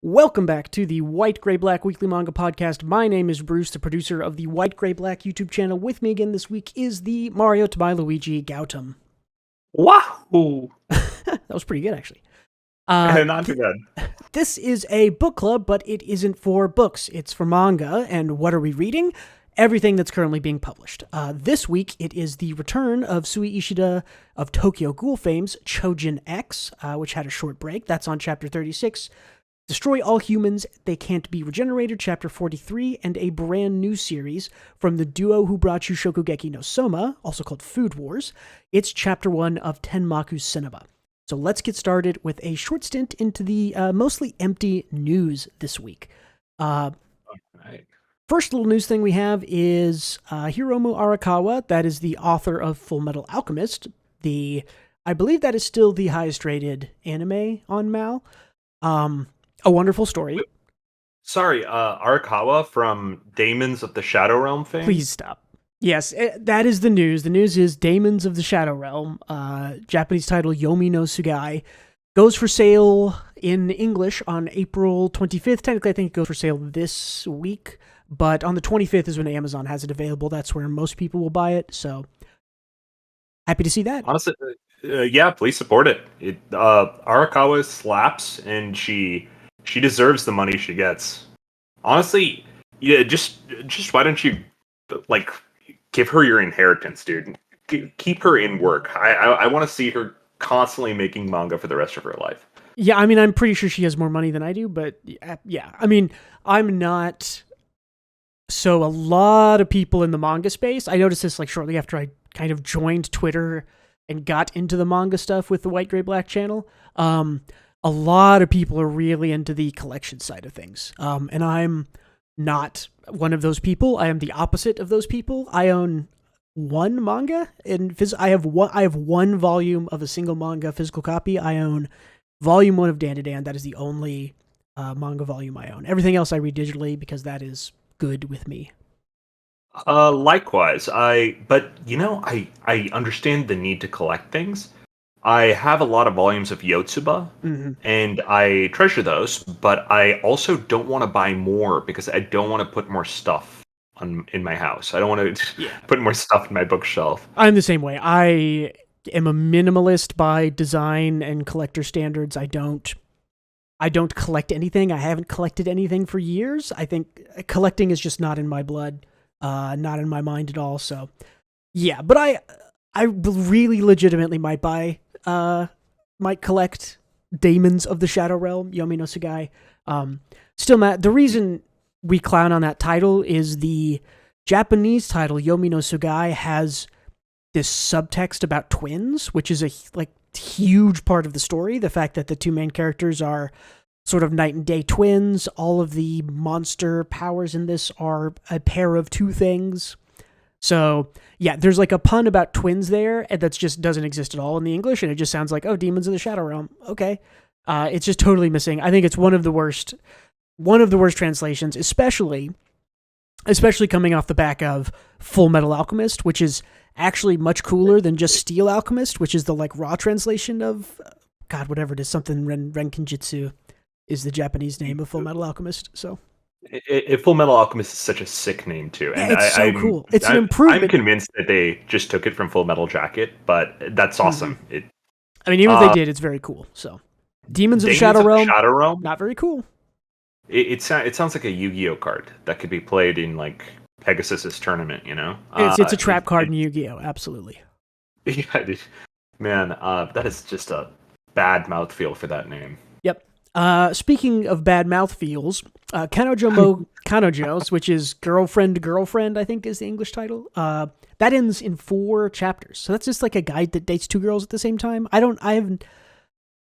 Welcome back to the White Gray Black Weekly Manga Podcast. My name is Bruce, the producer of the White Gray Black YouTube channel. With me again this week is the Mario to my Luigi Gautam. Wahoo! That was pretty good, actually. Not too bad. This is a book club, but it isn't for books. It's for manga. And what are we reading? Everything that's currently being published. This week, it is the return of Sui Ishida of Tokyo Ghoul fame's Choujin X, which had a short break. That's on chapter 36. Destroy All Humans, They Can't Be Regenerated, Chapter 43, and a brand new series from the duo who brought you Shokugeki no Soma, also called Food Wars. It's Chapter 1 of Tenmaku Cinema. So let's get started with a short stint into the mostly empty news this week. Right. First little news thing we have is Hiromu Arakawa, that is the author of Full Metal Alchemist. I believe that is still the highest rated anime on Mal. A wonderful story. Sorry, Arakawa from Daemons of the Shadow Realm fame? Please stop. Yes, that is the news. The news is Daemons of the Shadow Realm, Japanese title Yomi no Sugai, goes for sale in English on April 25th. Technically, I think it goes for sale this week, but on the 25th is when Amazon has it available. That's where most people will buy it, so happy to see that. Honestly, yeah, please support it. Arakawa slaps, and she deserves the money she gets. Honestly, yeah, just why don't you, like, give her your inheritance, dude. Keep her in work. I want to see her constantly making manga for the rest of her life. Yeah, I mean, I'm pretty sure she has more money than I do, but yeah. I mean, I'm not... So a lot of people in the manga space, I noticed this like shortly after I kind of joined Twitter and got into the manga stuff with the White Gray Black channel. A lot of people are really into the collection side of things. And I'm not one of those people. I am the opposite of those people. I own one manga, and I have one volume of a single manga physical copy. I own volume 1 of Dan to Dan. That is the only manga volume I own. Everything else I read digitally because that is good with me. Likewise, I understand the need to collect things. I have a lot of volumes of Yotsuba, and I treasure those, but I also don't want to buy more because I don't want to put more stuff in my house. I don't want to put more stuff in my bookshelf. I'm the same way. I am a minimalist by design and collector standards. I don't collect anything. I haven't collected anything for years. I think collecting is just not in my blood, not in my mind at all. So, yeah, but I really legitimately might collect Daemons of the Shadow Realm, Yomi no Sugai. Still, Matt, the reason we clown on that title is the Japanese title, Yomi no Sugai, has this subtext about twins, which is a huge part of the story. The fact that the two main characters are sort of night and day twins. All of the monster powers in this are a pair of two things. So, yeah, there's like a pun about twins there that just doesn't exist at all in the English, and it just sounds like, oh, Demons of the Shadow Realm. Okay. It's just totally missing. I think it's one of the worst translations, especially coming off the back of Full Metal Alchemist, which is actually much cooler than just Steel Alchemist, which is the like raw translation of whatever it is, something Renkinjutsu is the Japanese name of Full Metal Alchemist. So Full Metal Alchemist is such a sick name too, and it's so cool. It's an improvement. I'm convinced that they just took it from Full Metal Jacket, but that's awesome. I mean, even if they did, it's very cool. So Demons of the Shadow Realm, not very cool. It sounds like a Yu-Gi-Oh card that could be played in like Pegasus's tournament, you know? It's a trap card in Yu-Gi-Oh, absolutely. Yeah, dude. Man, that is just a bad mouthfeel for that name. Yep. Speaking of bad mouthfeels, Kanojo mo Kanojos, which is girlfriend, I think is the English title, that ends in 4 chapters. So that's just like a guide that dates 2 girls at the same time. I haven't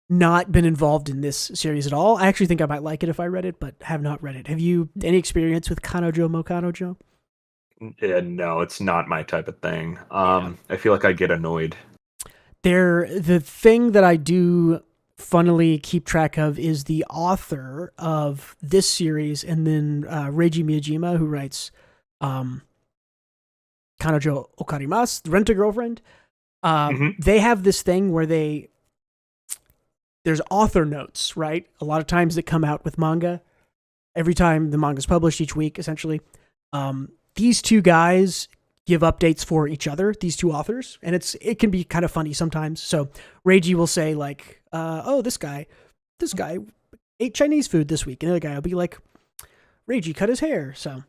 not been involved in this series at all. I actually think I might like it if I read it, but have not read it. Have you any experience with Kanojo mo Kanojo? Yeah, no, it's not my type of thing. I feel like I'd get annoyed. The thing that I do funnily keep track of is the author of this series, and then Reiji Miyajima, who writes Kanojo Okarimasu, Rent a Girlfriend. They have this thing where they there's author notes, right? A lot of times that come out with manga. Every time the manga's published each week, essentially, these two guys give updates for each other, these two authors, and it can be kind of funny sometimes. So Reiji will say like, "Oh, this guy ate Chinese food this week," and the other guy will be like, "Reiji cut his hair." So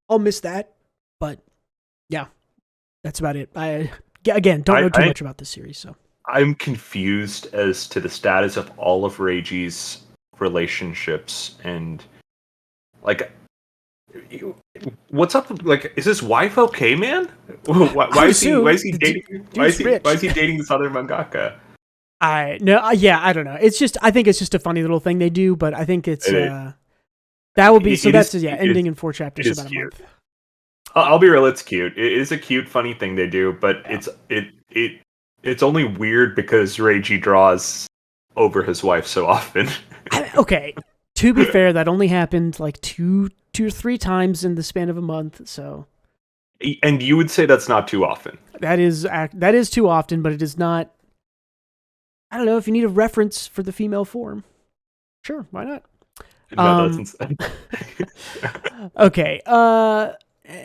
I'll miss that, but yeah, that's about it. Again, don't know too much about this series, so I'm confused as to the status of all of Reiji's relationships and like. What's up? Like, is this wife okay, man? Why is he dating? Why is he dating this other mangaka? I don't know. It's just, I think it's just a funny little thing they do, but I think it's that will be ending in 4 chapters about a month. I'll be real, it's cute. It is a cute, funny thing they do, but it's only weird because Reiji draws over his wife so often. Okay, to be fair, that only happened like two or 3 times in the span of a month. So, and you would say that's not too often. That is too often, but it is not. I don't know if you need a reference for the female form. Sure, why not? No, that's insane. Okay.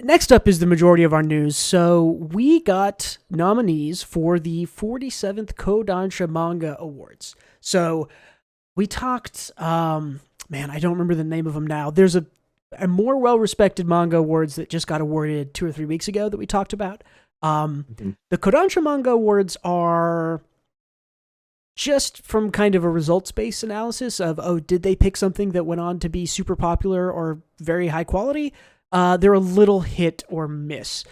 Next up is the majority of our news. So we got nominees for the 47th Kodansha Manga Awards. So we talked. Man, I don't remember the name of them now. There's a more well-respected manga awards that just got awarded 2 or 3 weeks ago that we talked about. The Kodansha Manga Awards are just from kind of a results-based analysis of, did they pick something that went on to be super popular or very high quality? They're a little hit or miss.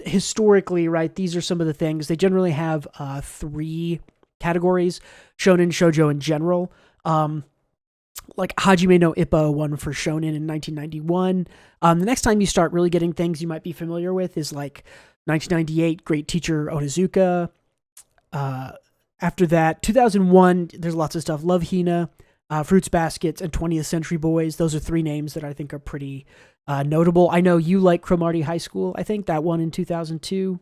Historically, right, these are some of the things. They generally have 3 categories, shonen, shoujo, in general. Like Hajime no Ippo won for shonen in 1991. The next time you start really getting things you might be familiar with is like 1998, Great Teacher Onizuka. After that, 2001, there's lots of stuff. Love Hina, Fruits Baskets, and 20th Century Boys. Those are 3 names that I think are pretty notable. I know you like Cromartie High School. I think that one in 2002.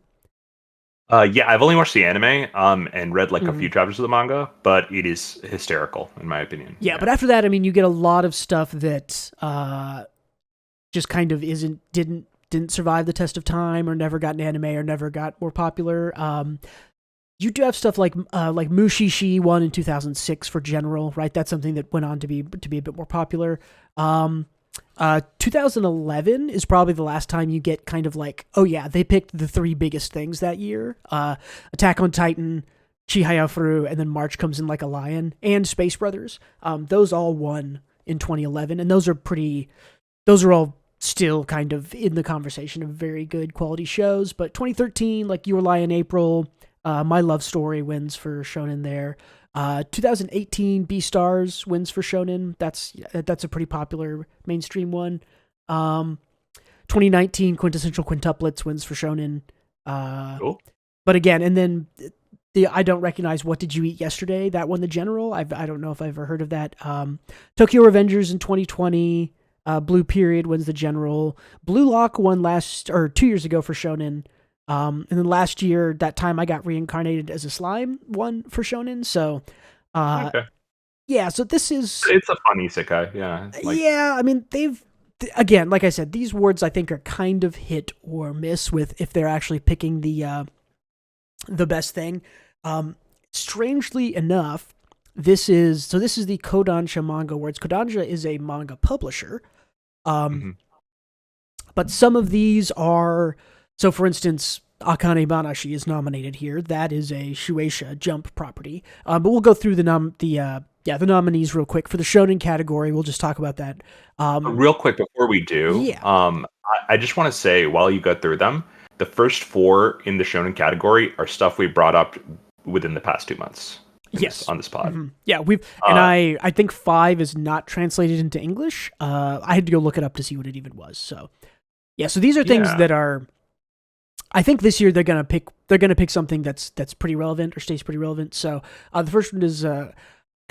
Yeah, I've only watched the anime and read like a few chapters of the manga, but it is hysterical in my opinion. Yeah, but after that, I mean, you get a lot of stuff that just kind of didn't survive the test of time, or never got an anime, or never got more popular. You do have stuff like Mushishi won in 2006 for general, right? That's something that went on to be a bit more popular. 2011 is probably the last time you get kind of like, oh yeah, they picked the 3 biggest things that year. Attack on Titan, Chihayafuru, and then March Comes in Like a Lion, and Space Brothers. Those all won in 2011, and those are all still kind of in the conversation of very good quality shows. But 2013, like Your Lie in April, My Love Story wins for shonen there. 2018 Beastars wins for shonen. That's a pretty popular mainstream one. 2019 Quintessential Quintuplets wins for shonen. Cool. But again, and then I don't recognize What Did You Eat Yesterday? That won the general. I don't know if I've ever heard of that. Tokyo Revengers in 2020. Blue Period wins the general. Blue Lock won 2 years ago for shonen. And then last year, that time I got reincarnated as a slime won for shonen. So, Okay. Yeah. So it's a fun isekai. Yeah. Yeah. I mean, again, like I said, these awards I think are kind of hit or miss with if they're actually picking the best thing. Strangely enough, this is the Kodansha Manga Awards. Kodansha is a manga publisher. But some of these are. So, for instance, Akane Banashi is nominated here. That is a Shueisha Jump property. But we'll go through the nominees real quick. For the shonen category, we'll just talk about that. Real quick before we do, I just want to say, while you go through them, the first 4 in the shonen category are stuff we brought up within the past 2 months. On this pod. Mm-hmm. Yeah, I think 5 is not translated into English. I had to go look it up to see what it even was. So, yeah, so these are things that are. I think this year they're gonna pick something that's pretty relevant or stays pretty relevant. So the first one is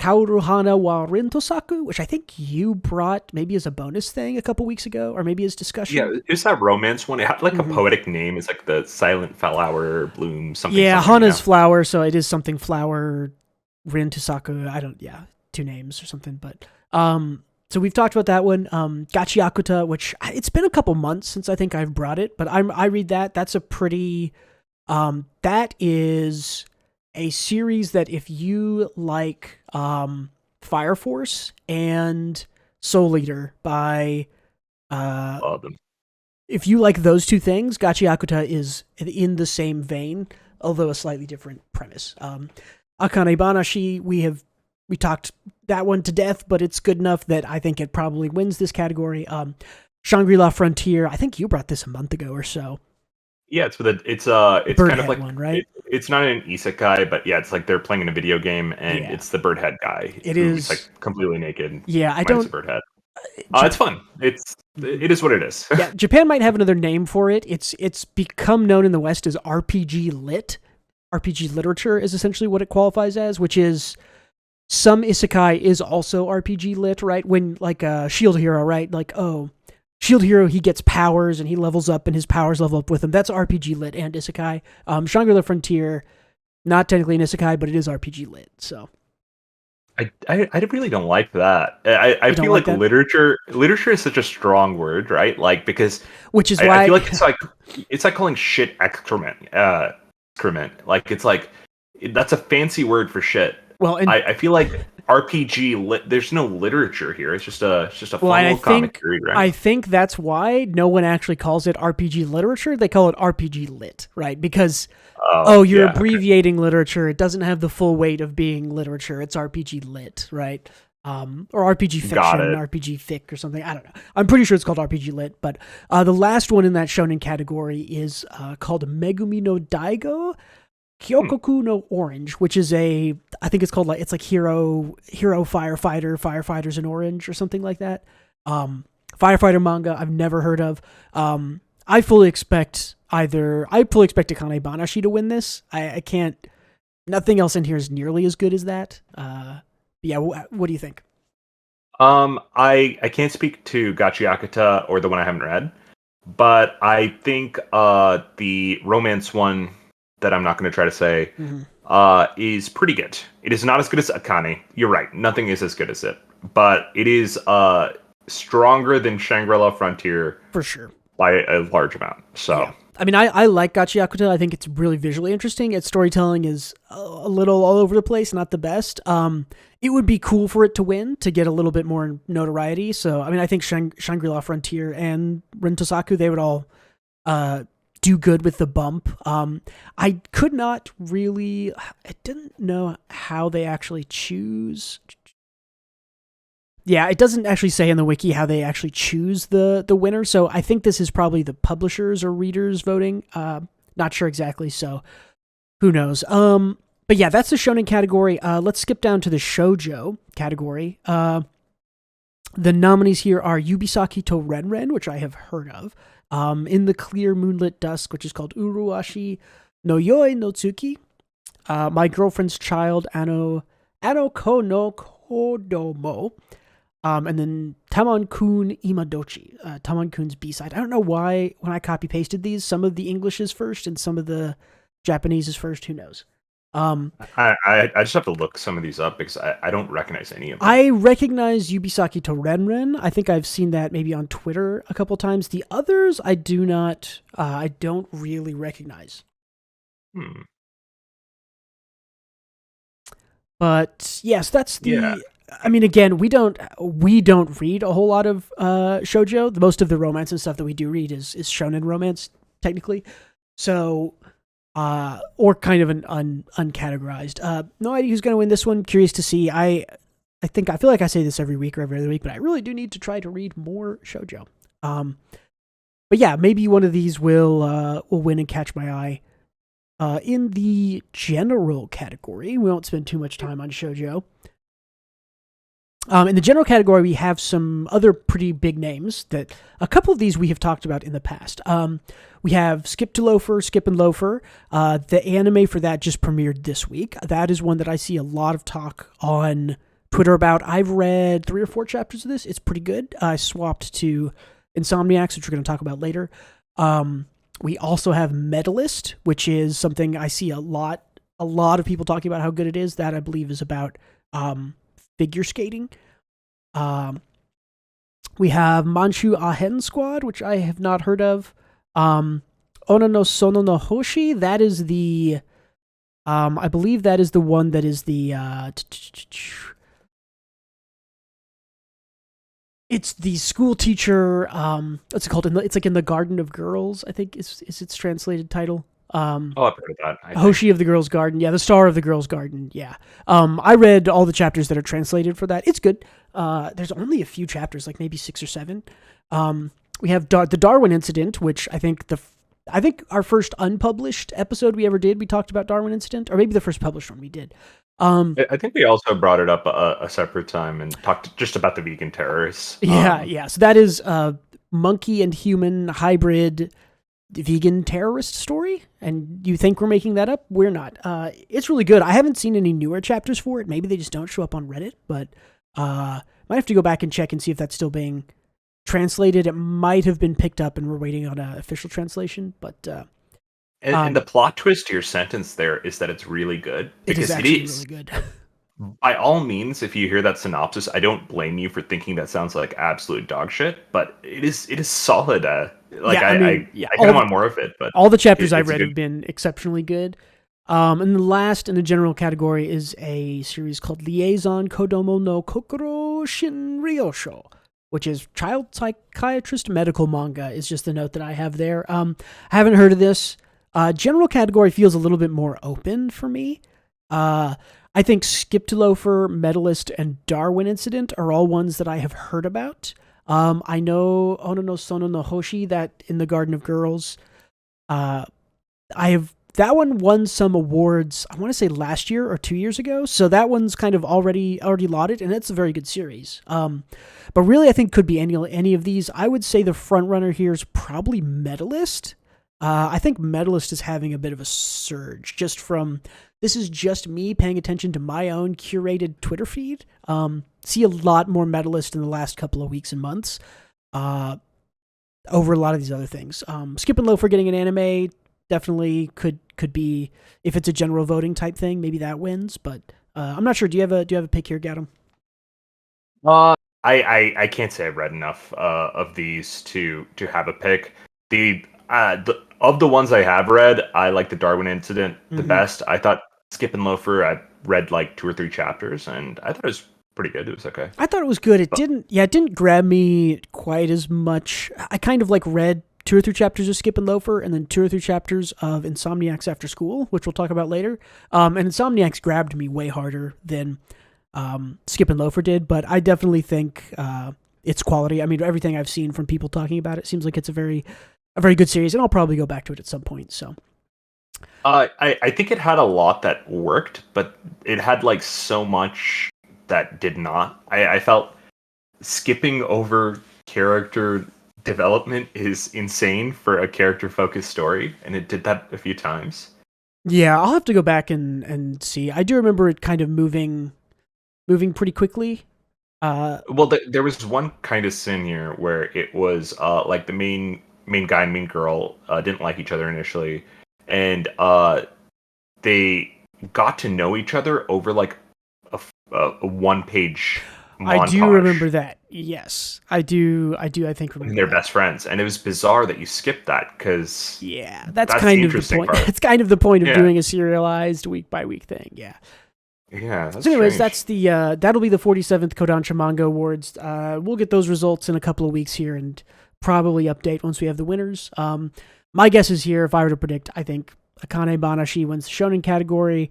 Kaoruhana wa Rintosaku, which I think you brought maybe as a bonus thing a couple weeks ago, or maybe as discussion. Yeah, it's that romance one. It had like a poetic name. It's like the silent flower bloom something. Yeah, something, Hana's flower, so it is something flower Rin Tosaku. I don't. Yeah, two names or something. But so we've talked about that one. Gachiakuta, which it's been a couple months since I think I've brought it, but I read that. That's a pretty. That is a series that if you like Fire Force and Soul Eater by Love them. if you like those two things, Gachiakuta is in the same vein, although a slightly different premise. Akane Banashi, we talked that one to death, but it's good enough that I think it probably wins this category. Shangri-La Frontier, I think you brought this a month ago or so. Yeah, it's kind of like one, right? It's not an isekai, but yeah, it's like they're playing in a video game, and it's the bird head guy. Is like completely naked. Yeah, I minus don't. The bird head. It's fun. It is what it is. Yeah, Japan might have another name for it. It's become known in the West as RPG lit. RPG literature is essentially what it qualifies as, which is some isekai is also RPG lit, right? When like a Shield Hero, right? Like, oh, Shield Hero, he gets powers and he levels up and his powers level up with him. That's RPG lit and isekai. Shangri-La Frontier, not technically an isekai, but it is RPG lit. So I really don't like that. I feel like literature is such a strong word, right? Like because which is why I feel like it's like calling shit excrement. Like it's like that's a fancy word for shit. Well, and I feel like RPG there's no literature here. It's just a fun comic to read, right? I think that's why no one actually calls it RPG literature. They call it RPG lit, right? Because you're abbreviating literature. It doesn't have the full weight of being literature. It's RPG lit, right? Or RPG fiction, RPG fic or something. I don't know. I'm pretty sure it's called RPG lit. But the last one in that shonen category is called Megumi no Daigo Kyokoku no Orange, which is I think it's called it's like Hero Firefighters in Orange or something like that. Firefighter manga I've never heard of. I fully expect Akane Banashi to win this. I can't. Nothing else in here is nearly as good as that. Yeah, what do you think? I can't speak to Gachiakuta or the one I haven't read, but I think the romance one that I'm not going to try to say is pretty good. It is not as good as Akane. You're right. Nothing is as good as it, but it is stronger than Shangri-La Frontier for sure by a large amount. So. Yeah. I mean, I like Gachiakuta. I think it's really visually interesting. Its storytelling is a little all over the place, not the best. It would be cool for it to win, to get a little bit more notoriety. So, I mean, I think Shangri-La Frontier and Rin Tosaku, they would all do good with the bump. I could not really... I didn't know how they actually choose... Yeah, it doesn't actually say in the wiki how they actually choose the winner, so I think this is probably the publishers or readers voting. Not sure exactly, so who knows. But yeah, that's the shonen category. Let's skip down to the shoujo category. The nominees here are Yubisaki to Renren, which I have heard of. In the Clear Moonlit Dusk, which is called Uruashi no Yoi no Tsuki. My Girlfriend's Child, Ano ko no Kodomo. And then Tamon-kun Imadochi, Tamon-kun's B-side. I don't know why, when I copy-pasted these, some of the English is first and some of the Japanese is first. Who knows? I just have to look some of these up because I don't recognize any of them. I recognize Yubisaki to Renren. I think I've seen that maybe on Twitter a couple times. The others, I do not, I don't really recognize. But, yes, that's the... Yeah. I mean, again, we don't read a whole lot of shoujo. Most of the romance and stuff that we do read is shonen romance, technically. So, or kind of an uncategorized. No idea who's going to win this one. Curious to see. I feel like I say this every week or every other week, but I really do need to try to read more shoujo. But yeah, maybe one of these will win and catch my eye. In the general category, we won't spend too much time on shoujo. In the general category, we have some other pretty big names that a couple of these we have talked about in the past. We have Skip and Loafer. The anime for that just premiered this week. That is one that I see a lot of talk on Twitter about. I've read 3 or 4 chapters of this. It's pretty good. I swapped to Insomniacs, which we're going to talk about later. We also have Medalist, which is something I see a lot a lot of people talking about how good it is. That I believe is about figure skating. We have Manchu Ahen Squad, which I have not heard of. Ono no Sono no Hoshi, that is the I believe that is the one that is the it's the school teacher, what's it called? It's like in the Garden of Girls, I think is its translated title. Oh, I've heard of that. Hoshi of the Girls' Garden. Yeah, the Star of the Girls' Garden. Yeah. I read all the chapters that are translated for that. It's good. There's only a few chapters, like maybe 6 or 7. We have the Darwin Incident, which I think our first unpublished episode we ever did, we talked about Darwin Incident, or maybe the first published one we did. I think we also brought it up a separate time and talked just about the vegan terrorists. Yeah. So that is monkey and human hybrid vegan terrorist story, and you think we're making that up? We're not. It's really good. I haven't seen any newer chapters for it. Maybe they just don't show up on Reddit, but might have to go back and check and see if that's still being translated. It might have been picked up and we're waiting on an official translation, but and the plot twist to your sentence there is that it's really good, because it is really good. By all means, if you hear that synopsis, I don't blame you for thinking that sounds like absolute dog shit, but it is solid. I kind of want more of it, but all the chapters I've read have been exceptionally good. And the last in the general category is a series called Liaison Kodomo no Kokoro Shinryosho, which is child psychiatrist medical manga, is just the note that I have there. I haven't heard of this. General category feels a little bit more open for me. I think Skip to Loafer, Medalist, and Darwin Incident are all ones that I have heard about. I know Ono no Sono no Hoshi, that in the Garden of Girls. That one won some awards, I want to say last year or 2 years ago. So that one's kind of already lauded, and it's a very good series. But really, I think could be any of these. I would say the front runner here is probably Medalist. I think Medalist is having a bit of a surge just from, this is just me paying attention to my own curated Twitter feed. See a lot more Medalist in the last couple of weeks and months over a lot of these other things. Skip and Loafer getting an anime definitely could be, if it's a general voting type thing, maybe that wins. But I'm not sure. Do you have a pick here, Gadam? I can't say I've read enough of these to have a pick. Of the ones I have read, I like the Darwin Incident the best. I thought Skip and Loafer, I read like 2 or 3 chapters, and I thought it was pretty good. It was okay. I thought it was good. It didn't grab me quite as much. I kind of like read 2 or 3 chapters of Skip and Loafer, and then 2 or 3 chapters of Insomniacs After School, which we'll talk about later. And Insomniacs grabbed me way harder than Skip and Loafer did, but I definitely think it's quality. I mean, everything I've seen from people talking about it seems like it's a very good series, and I'll probably go back to it at some point. So, I think it had a lot that worked, but it had like so much that did not. I felt skipping over character development is insane for a character-focused story, and it did that a few times. Yeah, I'll have to go back and see. I do remember it kind of moving pretty quickly. Well, there was one kind of sin here where it was like the main guy and main girl didn't like each other initially, and they got to know each other over like a 1-page montage. I do remember that. Yes, I do. I think remember. And they're best friends, and it was bizarre that you skipped that, because that's kind of the point. That's kind of the point of doing a serialized week by week thing. Yeah. Yeah. That's so, anyways, strange. that's the that'll be the 47th Kodansha Manga Awards. We'll get those results in a couple of weeks here, and probably update once we have the winners. My guess is here, if I were to predict, I think Akane Banashi wins the shonen category.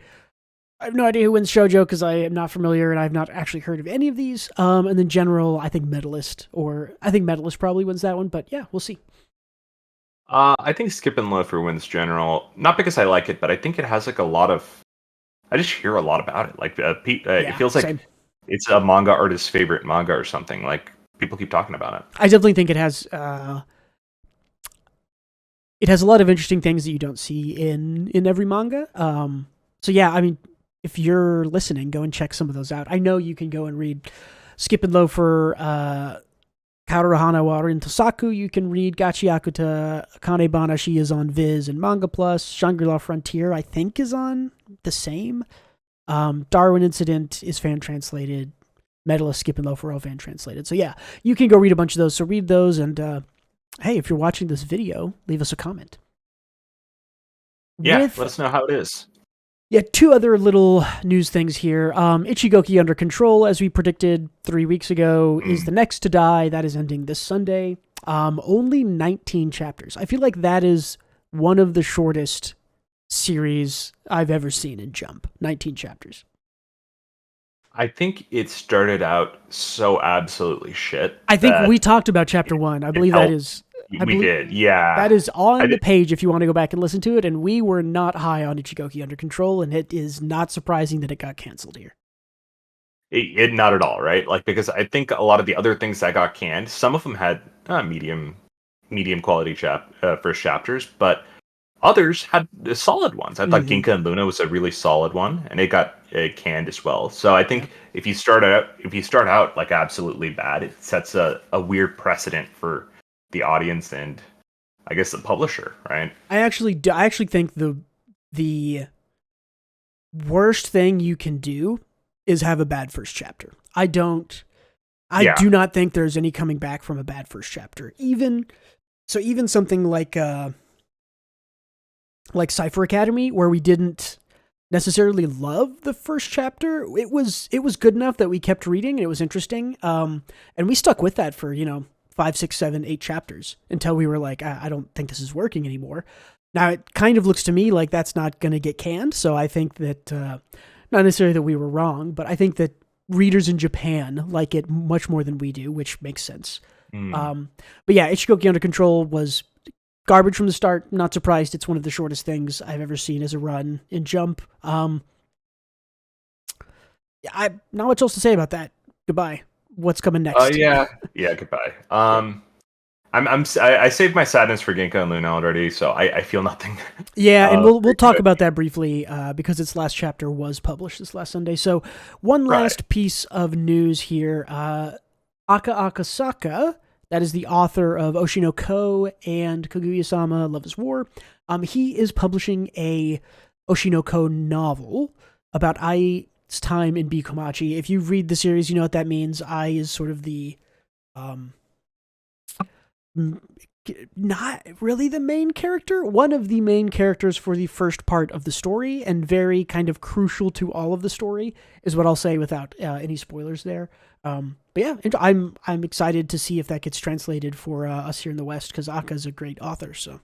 I have no idea who wins shoujo because I am not familiar and I've not actually heard of any of these. And then general, I think Medalist probably wins that one, but yeah, we'll see. I think Skip and Loafer wins general, not because I like it, but I think it has like a lot of, I just hear a lot about it. Like it feels like same. It's a manga artist's favorite manga or something. Like people keep talking about it. I definitely think it has a lot of interesting things that you don't see in every manga. So yeah, I mean, if you're listening, go and check some of those out. I know you can go and read Skip and Loafer Karuhana wa Rin Tosaku, you can read Gachiakuta Kanebana. She is on Viz and Manga Plus. Shangri-La Frontier, I think, is on the same. Darwin Incident is fan translated. Medalist Skip and Loaf are all fan translated. So yeah, you can go read a bunch of those. So read those, and hey, if you're watching this video, leave us a comment. Yeah, let us know how it is. Yeah, two other little news things here. Ichigoki Under Control, as we predicted 3 weeks ago, is the next to die. That is ending this Sunday. Only 19 chapters. I feel like that is one of the shortest series I've ever seen in Jump. 19 chapters. I think it started out so absolutely shit. I think we talked about chapter 1. I believe that is... We did, yeah. That is on the page if you want to go back and listen to it, and we were not high on Ichigoki Under Control, and it is not surprising that it got canceled here. It not at all, right? Like, because I think a lot of the other things that got canned, some of them had medium quality first chapters, but others had solid ones. I thought Ginka and Luna was a really solid one, and it got canned as well. So I think if you start out like absolutely bad, it sets a weird precedent for the audience and I guess the publisher, right? I actually think the worst thing you can do is have a bad first chapter. I do not think there's any coming back from a bad first chapter. Even something like Cypher Academy, where we didn't necessarily love the first chapter, it was good enough that we kept reading and it was interesting. And we stuck with that for 5, 6, 7, 8 chapters until we were like, I don't think this is working anymore. Now it kind of looks to me like that's not going to get canned. So I think that, not necessarily that we were wrong, but I think that readers in Japan like it much more than we do, which makes sense. But yeah, Ichigoki Under Control was garbage from the start. Not surprised. It's one of the shortest things I've ever seen as a run in Jump. I not much else to say about that. Goodbye. What's coming next? Yeah, goodbye. I saved my sadness for Ginka and Luna already, so I feel nothing. Yeah, and we'll talk about that briefly because its last chapter was published this last Sunday. So one last piece of news here. Aka Akasaka, that is the author of Oshinoko and Kaguya-sama Love is War. He is publishing a Oshinoko novel about Ai's time in Bikomachi. If you read the series, you know what that means. Ai is sort of the not really the main character, one of the main characters for the first part of the story, and very kind of crucial to all of the story, is what I'll say without any spoilers there. But yeah, I'm excited to see if that gets translated for us here in the West, because Aka's a great author. So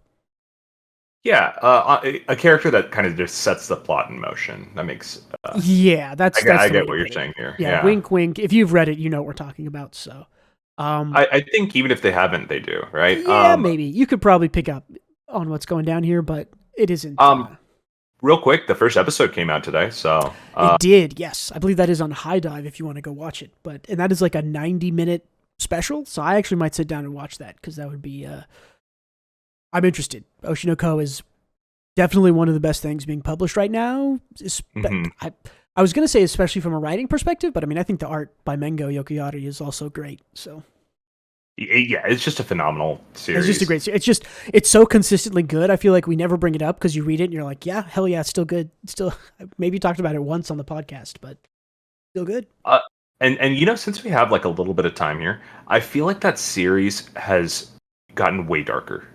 yeah, a character that kind of just sets the plot in motion. That makes that's I get what you're saying here. Yeah, wink, wink. If you've read it, you know what we're talking about. So I think even if they haven't, they do, right? Yeah, maybe you could probably pick up on what's going down here, but it isn't. Real quick, the first episode came out today, so it did. Yes, I believe that is on High Dive if you want to go watch it. And that is like a 90-minute special, so I actually might sit down and watch that because that would be. I'm interested. Oshinoko is definitely one of the best things being published right now. I was going to say especially from a writing perspective, but I mean, I think the art by Mengo Yokiyari is also great. So yeah, it's just a phenomenal series. It's just a great series. It's so consistently good. I feel like we never bring it up because you read it and you're like, yeah, hell yeah, it's still good. Still, maybe talked about it once on the podcast, but still good. And since we have like a little bit of time here, I feel like that series has gotten way darker.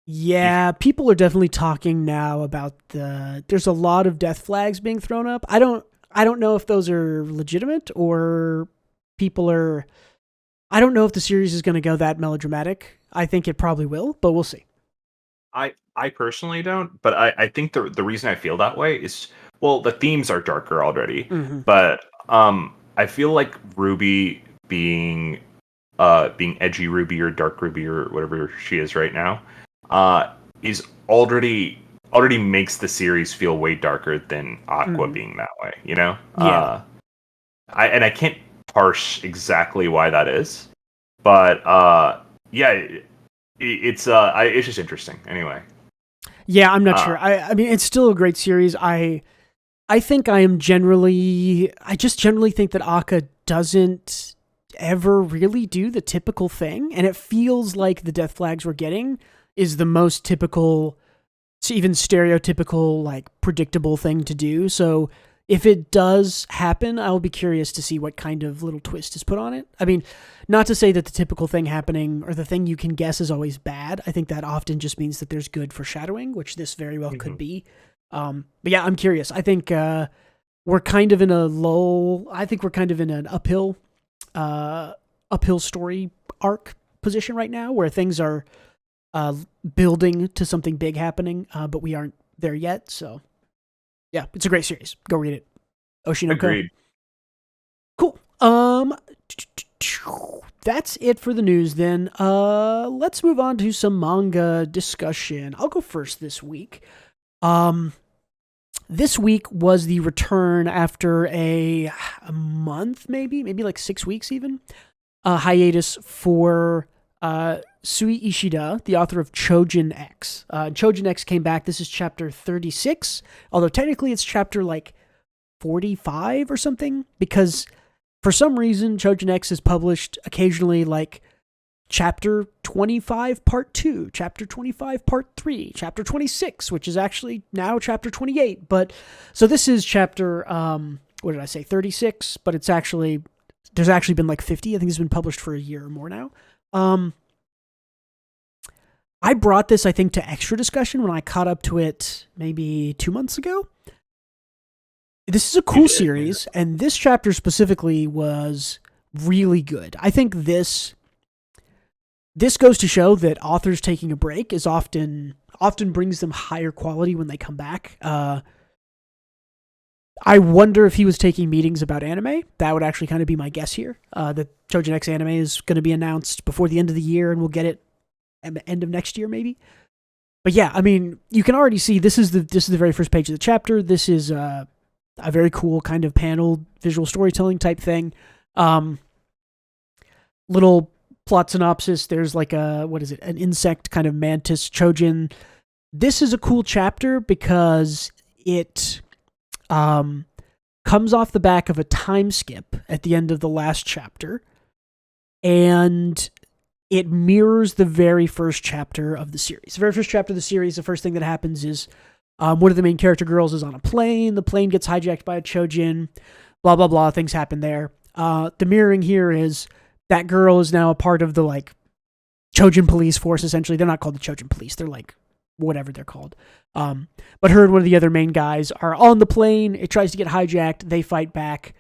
Yeah, people are definitely talking now about there's a lot of death flags being thrown up. I don't know if those are legitimate or people are. I don't know if the series is going to go that melodramatic. I think it probably will, but we'll see. I personally don't, but I think the reason I feel that way is, well, the themes are darker already, but I feel like Ruby being edgy Ruby or dark Ruby or whatever she is right now, is already makes the series feel way darker than Aqua being that way, you know? Yeah. I can't parse exactly why that is, but it's just interesting anyway. Yeah, I'm not sure. I mean, it's still a great series. I think I just generally think that Akka doesn't ever really do the typical thing, and it feels like the death flags we're getting is the most typical, even stereotypical, like predictable thing to do. So if it does happen, I'll be curious to see what kind of little twist is put on it. I mean, not to say that the typical thing happening or the thing you can guess is always bad. I think that often just means that there's good foreshadowing, which this very well could be. But yeah, I'm curious. I think we're kind of in a lull. I think we're kind of in an uphill story arc position right now, where things are building to something big happening, but we aren't there yet. So yeah, it's a great series. Go read it. Oshinoko. Agreed. Cool. That's it for the news then. Let's move on to some manga discussion. I'll go first this week. This week was the return after a month, maybe like 6 weeks even, hiatus for Sui Ishida, the author of Choujin X. Choujin X came back. This is chapter 36, although technically it's chapter like 45 or something, because for some reason Choujin X is published occasionally like chapter 25 part 2, chapter 25 part 3, chapter 26, which is actually now chapter 28. But so this is chapter 36, but it's actually, there's actually been like 50. I think it's been published for a year or more now. I brought this, I think, to extra discussion when I caught up to it maybe 2 months ago. This is a cool series, and this chapter specifically was really good. I think this goes to show that authors taking a break is often brings them higher quality when they come back. I wonder if he was taking meetings about anime. That would actually kind of be my guess here. The Choujin X anime is going to be announced before the end of the year, and we'll get it at the end of next year, maybe. But yeah, I mean, you can already see this is the very first page of the chapter. This is a very cool kind of panel visual storytelling type thing. Little plot synopsis. There's like an insect kind of mantis Choujin. This is a cool chapter because it comes off the back of a time skip at the end of the last chapter, and it mirrors the very first chapter of the series. The very first chapter of the series, the first thing that happens is one of the main character girls is on a plane. The plane gets hijacked by a Choujin. Blah, blah, blah. Things happen there. The mirroring here is that girl is now a part of the like Choujin police force, essentially. They're not called the Choujin police. They're like whatever they're called. But her and one of the other main guys are on the plane. It tries to get hijacked. They fight back.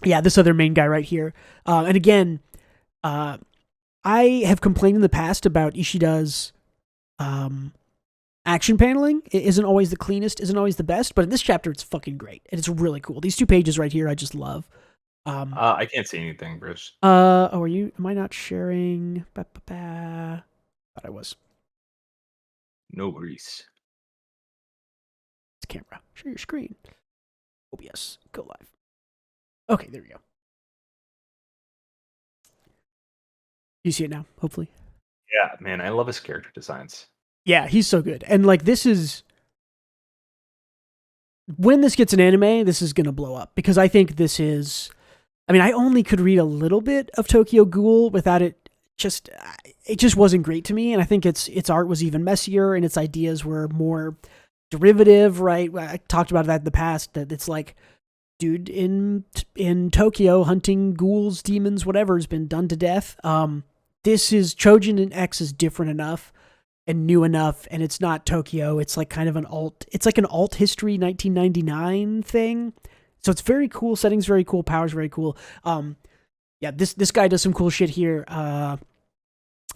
This other main guy right here. And again, I have complained in the past about Ishida's action paneling. It isn't always the cleanest, isn't always the best, but in this chapter, it's fucking great. And it's really cool. These 2 pages right here, I just love. I can't see anything, Bruce. Am I not sharing? Thought I was. No worries. It's camera. Share your screen. OBS. Go live. Okay, there we go. You see it now, hopefully. Yeah, man, I love his character designs. Yeah, he's so good. And like this is, when this gets an anime, this is going to blow up, because I think this is, I mean, I only could read a little bit of Tokyo Ghoul without it just wasn't great to me. And I think its art was even messier and its ideas were more derivative, right? I talked about that in the past, that it's like, dude in Tokyo hunting ghouls, demons, whatever has been done to death. This is Choujin X is different enough and new enough, and it's not Tokyo. It's like kind of it's like an alt history 1999 thing. So it's very cool. Setting's very cool. Power's very cool. This guy does some cool shit here.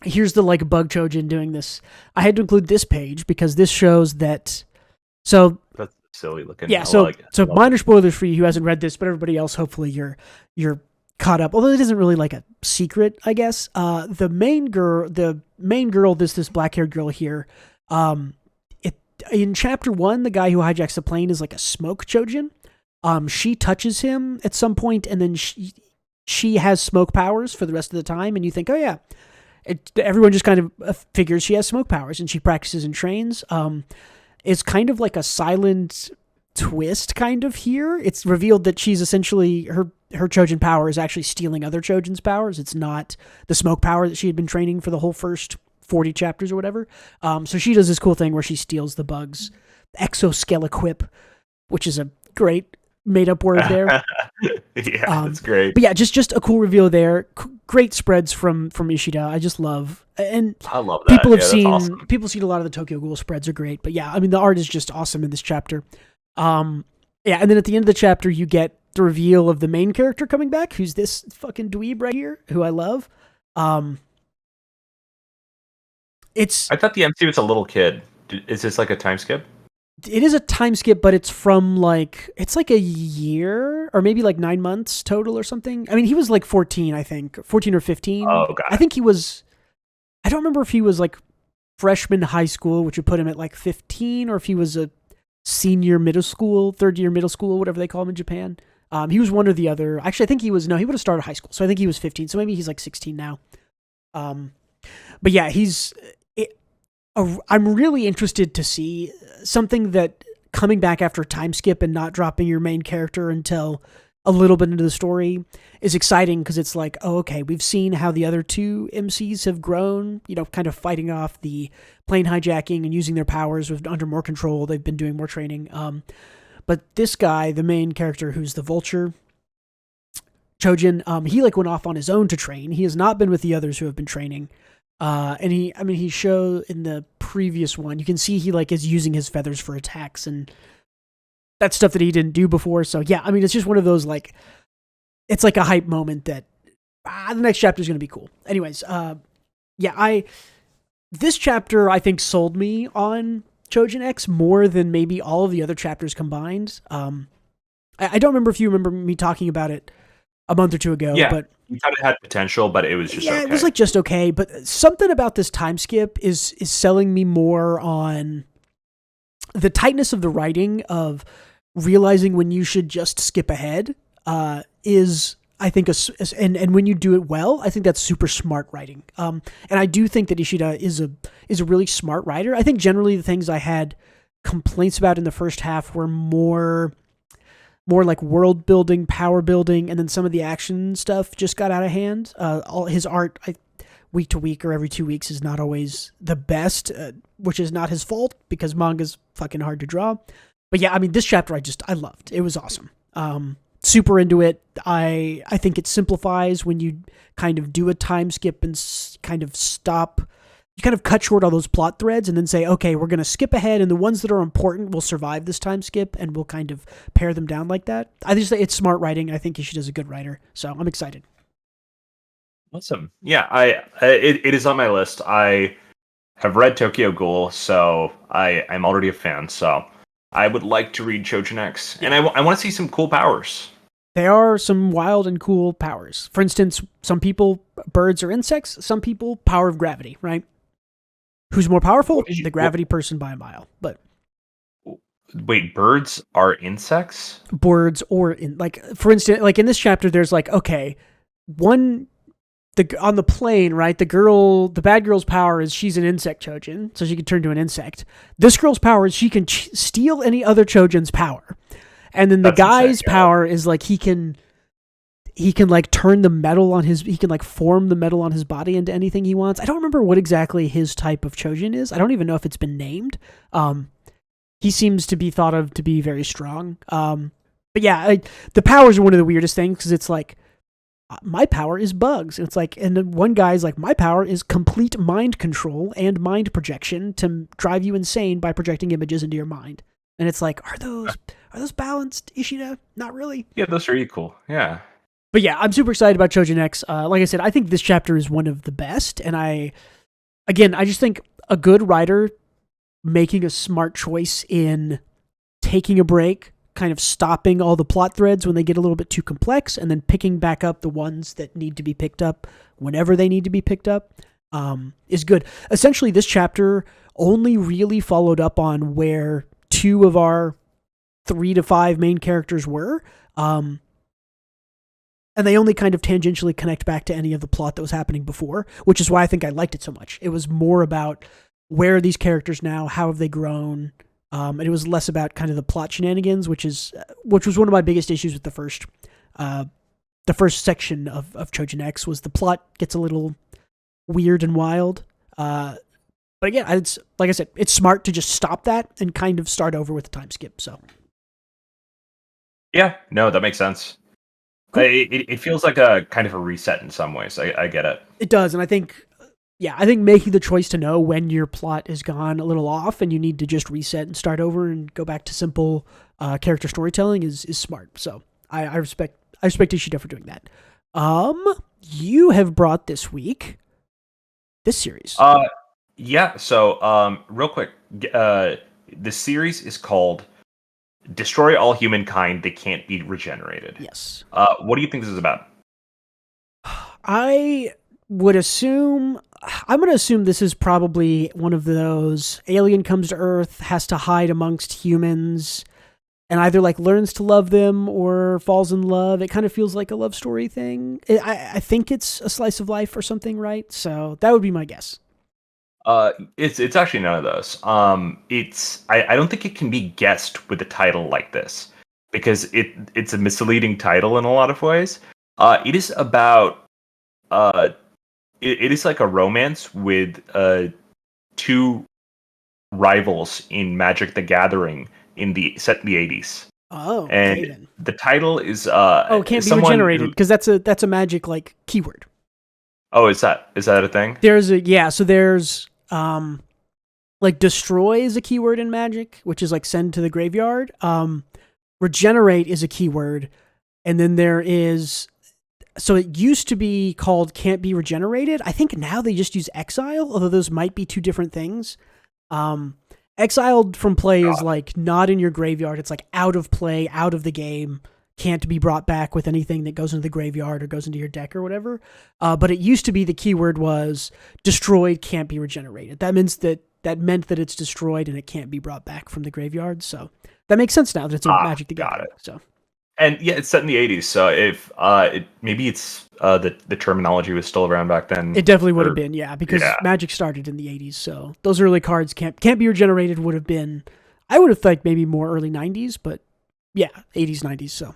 Here's the like bug Choujin doing this. I had to include this page because this shows that. So that's silly looking. Yeah. So minor spoilers for you who hasn't read this, but everybody else, hopefully you're caught up. Although it isn't really like a secret, I guess. The main girl, this black haired girl here. In chapter 1, the guy who hijacks the plane is like a smoke Choujin. She touches him at some point, and then she has smoke powers for the rest of the time, and you think, oh yeah, everyone just kind of figures she has smoke powers, and she practices and trains. It's kind of like a silent twist kind of here. It's revealed that she's essentially her Choujin power is actually stealing other Choujin's powers. It's not the smoke power that she had been training for the whole first 40 chapters or whatever. So she does this cool thing where she steals the bug's exoskelequip, which is a great made up word there. Yeah, that's great. But yeah, just a cool reveal there. Great spreads from Ishida. I just love, and I love that. People have seen awesome. people seen a lot of the Tokyo Ghoul spreads are great. But yeah, I mean the art is just awesome in this chapter. Yeah, and then at the end of the chapter you get the reveal of the main character coming back, who's this fucking dweeb right here, who I love. I thought the MC was a little kid. Is this like a time skip? It is a time skip, but it's from it's like a year or maybe like 9 months total or something. I mean, he was like 14, I think, 14 or 15. Oh, God. I think he was. I don't remember if he was like freshman high school, which would put him at like 15, or if he was a senior middle school, third year middle school, whatever they call him in Japan. He was one or the other. Actually, I think he was. No, he would have started high school, so I think he was 15. So maybe he's like 16 now. But yeah, I'm really interested to see something that coming back after a time skip and not dropping your main character until a little bit into the story is exciting because it's like, oh, okay, we've seen how the other two MCs have grown, kind of fighting off the plane hijacking and using their powers under more control. They've been doing more training. But this guy, the main character who's the vulture, Choujin, he went off on his own to train. He has not been with the others who have been training. And he showed in the previous one, you can see he is using his feathers for attacks and that's stuff that he didn't do before. So yeah, I mean, it's just one of those, it's like a hype moment that the next chapter is going to be cool. Anyways, this chapter I think sold me on Choujin X more than maybe all of the other chapters combined. I don't remember if you remember me talking about it a month or two ago, but you thought it had potential, but it was just okay. It was just okay. But something about this time skip is selling me more on the tightness of the writing, of realizing when you should just skip ahead. Is I think and when you do it well, I think that's super smart writing. And I do think that Ishida is a really smart writer. I think generally the things I had complaints about in the first half were more like world building, power building, and then some of the action stuff just got out of hand. All his art, week to week or every 2 weeks, is not always the best, which is not his fault because manga's fucking hard to draw. But yeah, I mean, this chapter I loved. It was awesome. Super into it. I think it simplifies when you kind of do a time skip and kind of stop. You kind of cut short all those plot threads and then say, okay, we're going to skip ahead, and the ones that are important will survive this time skip, and we'll kind of pare them down like that. I just think it's smart writing. I think Ishida's a good writer, so I'm excited. Awesome. Yeah, it is on my list. I have read Tokyo Ghoul, so I'm already a fan, so I would like to read Choujin X, and I want to see some cool powers. There are some wild and cool powers. For instance, some people, birds or insects, some people, power of gravity, right? Who's more powerful? The gravity person by a mile. But wait, birds are insects? Birds or for instance, in this chapter, there's okay, on the plane, right? The bad girl's power is she's an insect Choujin, so she can turn to an insect. This girl's power is she can steal any other Choujin's power, and then the guy's power is he can turn the metal on he can form the metal on his body into anything he wants. I don't remember what exactly his type of Choujin is. I don't even know if it's been named. He seems to be thought of to be very strong. But yeah, the powers are one of the weirdest things because it's my power is bugs. And it's and then one guy's my power is complete mind control and mind projection to drive you insane by projecting images into your mind. And it's are those balanced, Ishida? Not really. Yeah, those are equal. Yeah. But yeah, I'm super excited about Choujin X. Like I said, I think this chapter is one of the best. And I just think a good writer making a smart choice in taking a break, kind of stopping all the plot threads when they get a little bit too complex, and then picking back up the ones that need to be picked up whenever they need to be picked up, is good. Essentially, this chapter only really followed up on where 2 of our 3 to 5 main characters were. And they only kind of tangentially connect back to any of the plot that was happening before, which is why I think I liked it so much. It was more about where are these characters now, how have they grown, And it was less about kind of the plot shenanigans, which was one of my biggest issues with the first section of Choujin X was the plot gets a little weird and wild. But again, it's like I said, it's smart to just stop that and kind of start over with a time skip. So Yeah, no, that makes sense. cool. It feels like a kind of a reset in some ways. I get it. It does, and I think making the choice to know when your plot has gone a little off and you need to just reset and start over and go back to simple character storytelling is smart. So I respect Ishida for doing that. You have brought this week this series. Yeah. So, real quick, the series is called "Destroy All Humankind. They Can't Be Regenerated." Yes. What do you think this is about? I would assume I'm going to assume this is probably one of those alien comes to Earth, has to hide amongst humans, and either like learns to love them or falls in love. It kind of feels like a love story thing. I think it's a slice of life or something, right? So that would be my guess. It's actually none of those. I don't think it can be guessed with a title like this because it's a misleading title in a lot of ways. It is about it is like a romance with two rivals in Magic the Gathering set in the 80s. Oh, and okay, then. The title is it can't be regenerated because that's a magic like keyword. Oh, is that a thing? There's like destroy is a keyword in Magic, which is like send to the graveyard. Regenerate is a keyword, and then there is. So it used to be called can't be regenerated. I think now they just use exile, although those might be two different things. Exiled from play is like not in your graveyard. It's like out of play, out of the game, can't be brought back with anything that goes into the graveyard or goes into your deck or whatever. But it used to be the keyword was destroyed, can't be regenerated. That meant that it's destroyed and it can't be brought back from the graveyard. So that makes sense now that it's a Magic the Gathering. So. And yeah, it's set in the 80s, so if maybe it's the terminology was still around back then. It definitely would have been, yeah, because Magic started in the 80s, so those early cards can't be regenerated would have been, I would have thought maybe more early 90s, but yeah, 80s, 90s, so.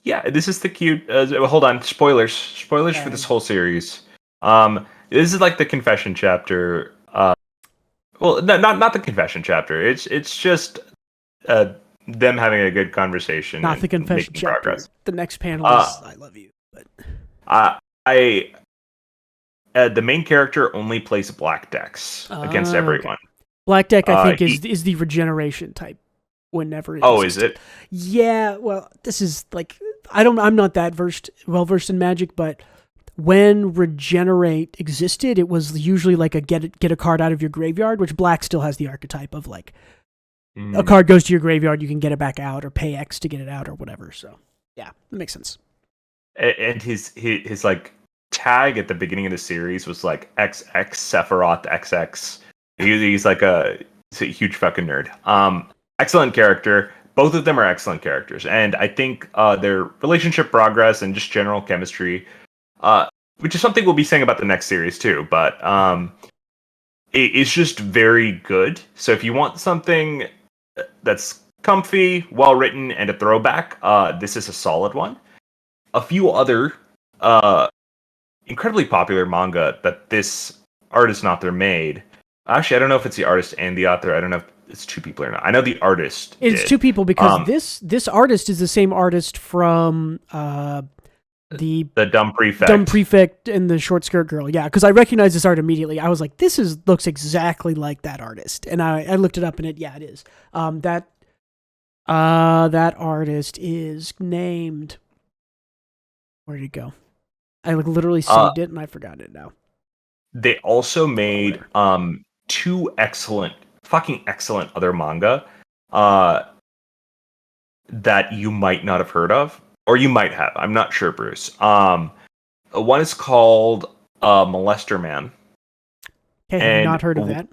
Yeah, this is the cute, hold on, spoilers for this whole series. This is like the confession chapter, well, not the confession chapter, it's just, them having a good conversation. Not the confession chapter. Progress. The next panel is I love you. But the main character only plays black decks against everyone. Okay. Black deck, I think, is the regeneration type. Whenever it is it? Yeah. Well, this is like I'm not that well versed in Magic, but when regenerate existed, it was usually like a get a card out of your graveyard, which black still has the archetype of like. A card goes to your graveyard, you can get it back out, or pay X to get it out, or whatever. So, yeah, that makes sense. And his like tag at the beginning of the series was like XX Sephiroth XX. He's like a huge fucking nerd. Excellent character. Both of them are excellent characters, and I think their relationship progress and just general chemistry, which is something we'll be saying about the next series too. But it's just very good. So if you want something that's comfy, well written, and a throwback, this is a solid one. A few other incredibly popular manga that this artist and author made. Actually, I don't know if it's the artist and the author. I don't know if it's two people or not. I know the artist. It's two people because this artist is the same artist from the Dumb Prefect and the Short Skirt Girl. Yeah, because I recognized this art immediately. I was like, this looks exactly like that artist. And I looked it up and it is. That artist is named, where did it go? I literally saved it and I forgot it now. They also made two fucking excellent other manga that you might not have heard of. Or you might have. I'm not sure, Bruce. One is called Molester Man. Okay, I've not heard of that.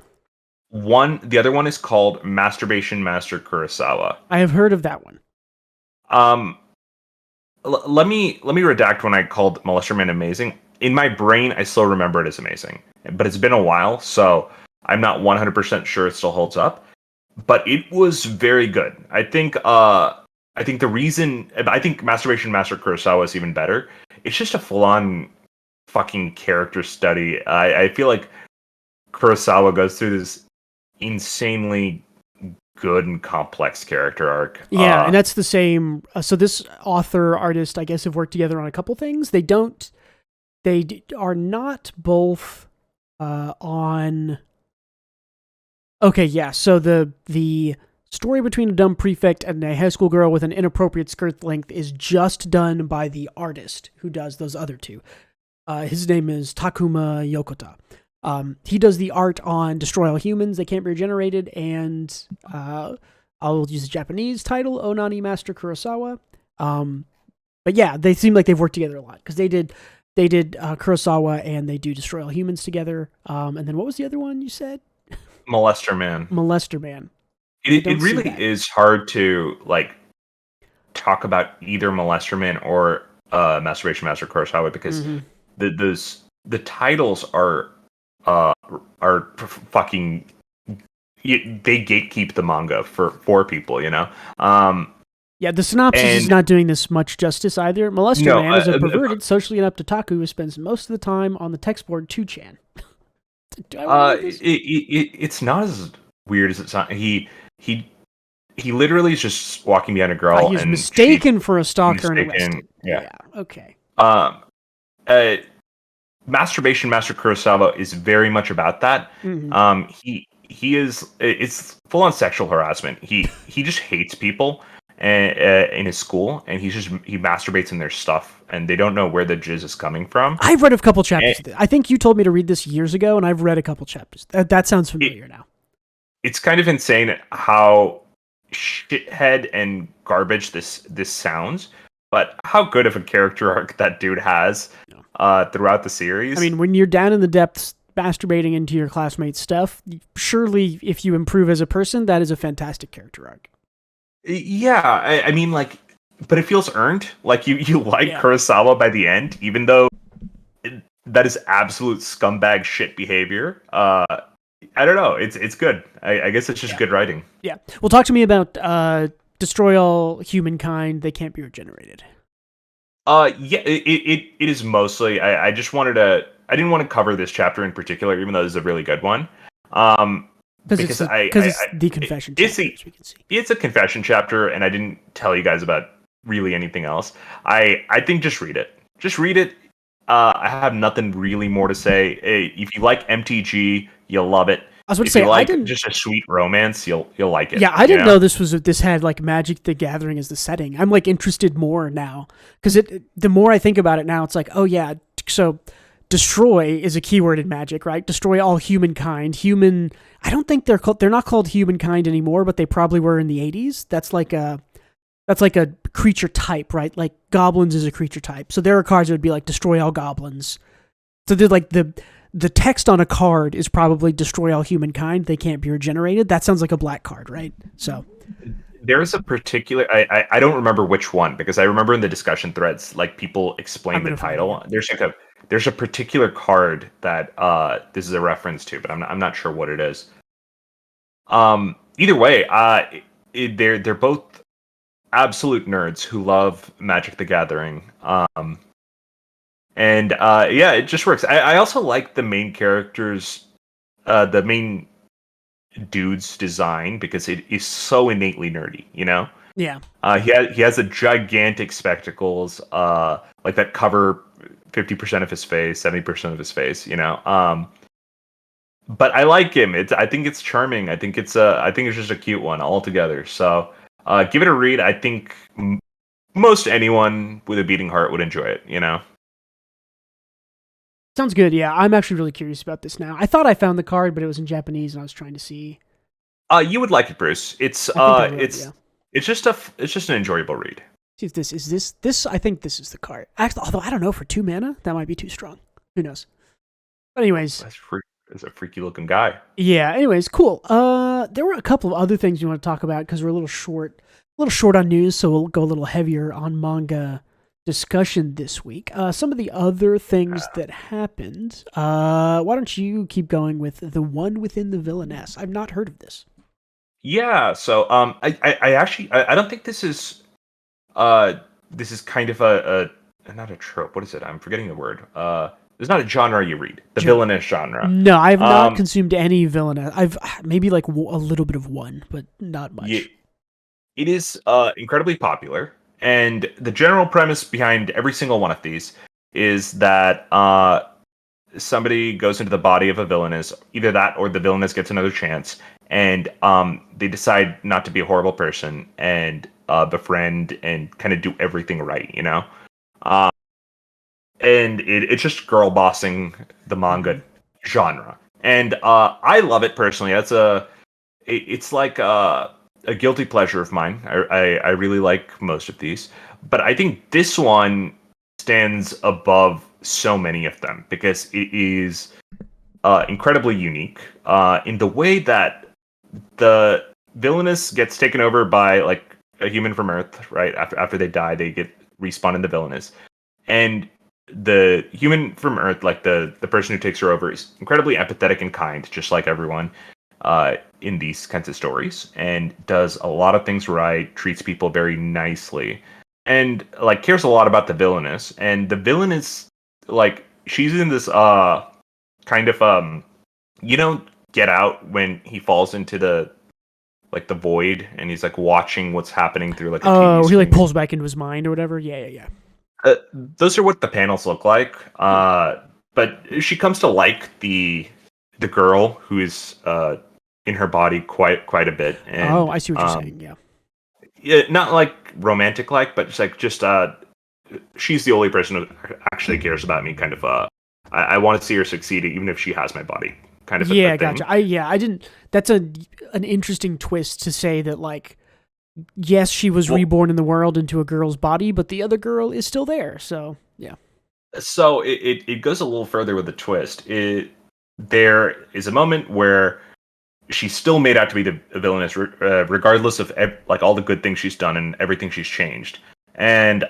The other one is called Masturbation Master Kurosawa. I have heard of that one. Let me redact when I called Molester Man amazing. In my brain, I still remember it as amazing, but it's been a while, so I'm not 100% sure it still holds up. but it was very good. I think Masturbation Master Kurosawa is even better. It's just a full-on fucking character study. I feel like Kurosawa goes through this insanely good and complex character arc. Yeah, and that's the same. So this author artist, I guess, have worked together on a couple things. They are not both on. Okay, yeah. So the story between a dumb prefect and a high school girl with an inappropriate skirt length is just done by the artist who does those other two. His name is Takuma Yokota. He does the art on Destroy All Humans, They Can't Be Regenerated, and I'll use the Japanese title, Onani Master Kurosawa. But yeah, they seem like they've worked together a lot because they did Kurosawa and they do Destroy All Humans together. And then what was the other one you said? Molester Man. Molester Man. It really is hard to like talk about either Molester Man or Masturbation Master Kurosawa because the titles are fucking they gatekeep the manga for people, you know. Yeah, the synopsis is not doing this much justice either. Molester Man is a perverted, socially inept otaku who spends most of the time on the text board 2chan. It's not as weird as it sounds. He literally is just walking behind a girl. He's mistaken for a stalker and arrested. Yeah. Okay. Masturbation Master Kurosawa is very much about that. He is. It's full on sexual harassment. He just hates people in his school, and he masturbates in their stuff, and they don't know where the jizz is coming from. I've read a couple chapters. I think you told me to read this years ago, and I've read a couple chapters. That sounds familiar now. It's kind of insane how shithead and garbage this sounds, but how good of a character arc that dude has throughout the series. I mean, when you're down in the depths masturbating into your classmates' stuff, surely if you improve as a person, that is a fantastic character arc. Yeah, I mean, like, but it feels earned. Like you like Kurosawa by the end, even though that is absolute scumbag shit behavior. I don't know. It's good. I guess it's just good writing. Yeah. Well, talk to me about Destroy All Humankind, They Can't Be Regenerated. Yeah, it is mostly. I just wanted to. I didn't want to cover this chapter in particular, even though this is a really good one. Because it's the confession chapter, as we can see. It's a confession chapter, and I didn't tell you guys about really anything else. I think just read it. Just read it. I have nothing really more to say. If you like MTG, you'll love it. I was going to say, I didn't just a sweet romance, you'll like it. Yeah, I didn't know this had like Magic the Gathering as the setting. I'm like interested more now because the more I think about it now, it's like, oh yeah, so destroy is a keyword in Magic, right? Destroy all humankind. I don't think they're not called humankind anymore, but they probably were in the 80s. That's like a creature type, right? Like goblins is a creature type. So there are cards that would be like destroy all goblins. So they're like the text on a card is probably destroy all humankind. They can't be regenerated. That sounds like a black card, right? So there's a particular I don't remember which one because I remember in the discussion threads like people explain the title. There's a particular card that this is a reference to, but I'm not sure what it is. Either way, they're both absolute nerds who love Magic the Gathering. And yeah, it just works. I also like the main characters, the main dude's design because it is so innately nerdy, you know? Yeah. He has a gigantic spectacles, like that cover 50% of his face, 70% of his face, you know? But I like him. I think it's charming. I think it's just a cute one altogether. So give it a read. I think most anyone with a beating heart would enjoy it, you know? Sounds good. Yeah, I'm actually really curious about this now. I thought I found the card, but it was in Japanese, and I was trying to see. You would like it, Bruce. It's just an enjoyable read. See if this is this. I think this is the card. Actually, although I don't know, for 2 mana, that might be too strong. Who knows? But anyways, that's a freaky looking guy. Yeah. Anyways, cool. There were a couple of other things you want to talk about because we're a little short on news, so we'll go a little heavier on manga discussion this week. Some of the other things that happened. Why don't you keep going with The One Within the Villainess? I've not heard of this. Yeah, so I actually I don't think uh this is kind of a not a trope. What is it? I'm forgetting the word. It's not a genre you read. The villainous genre. No, I have not Um, consumed any villain. I've maybe like a little bit of one, but not yeah, much. it is incredibly popular, and the general premise behind every single one of these is that somebody goes into the body of a villainess, either that or the villainess gets another chance, and they decide not to be a horrible person and befriend and kind of do everything right, you know. Um, and it's just girl bossing the Mm-hmm. manga genre, and I love it personally. It's like a guilty pleasure of mine. I really like most of these, but I think this one stands above so many of them because it is incredibly unique in the way that the villainous gets taken over by like a human from Earth. Right after they die, they get respawned in the villainous, and the human from Earth, like the person who takes her over, is incredibly empathetic and kind, just like everyone in these kinds of stories, and does a lot of things right, treats people very nicely, and like cares a lot about the villainess. And the villain is like she's in this kind of you know Get Out when he falls into the like the void and he's like watching what's happening through like a TV Oh, he like screen. pulls back into his mind or whatever. Yeah, yeah, yeah. Those are what the panels look like. Hmm. But she comes to like the girl who is in her body quite a bit, Oh, and I see what you're saying. Yeah. yeah, not like romantic like, but just she's the only person who actually cares about me. Kind of I want to see her succeed, even if she has my body. Kind of a Yeah, thing. gotcha. I didn't. That's an interesting twist to say that like yes, she was Well, reborn in the world into a girl's body, but the other girl is still there. So yeah. so it goes a little further with the twist. There is a moment where she's still made out to be the villainess, regardless of like all the good things she's done and everything she's changed. And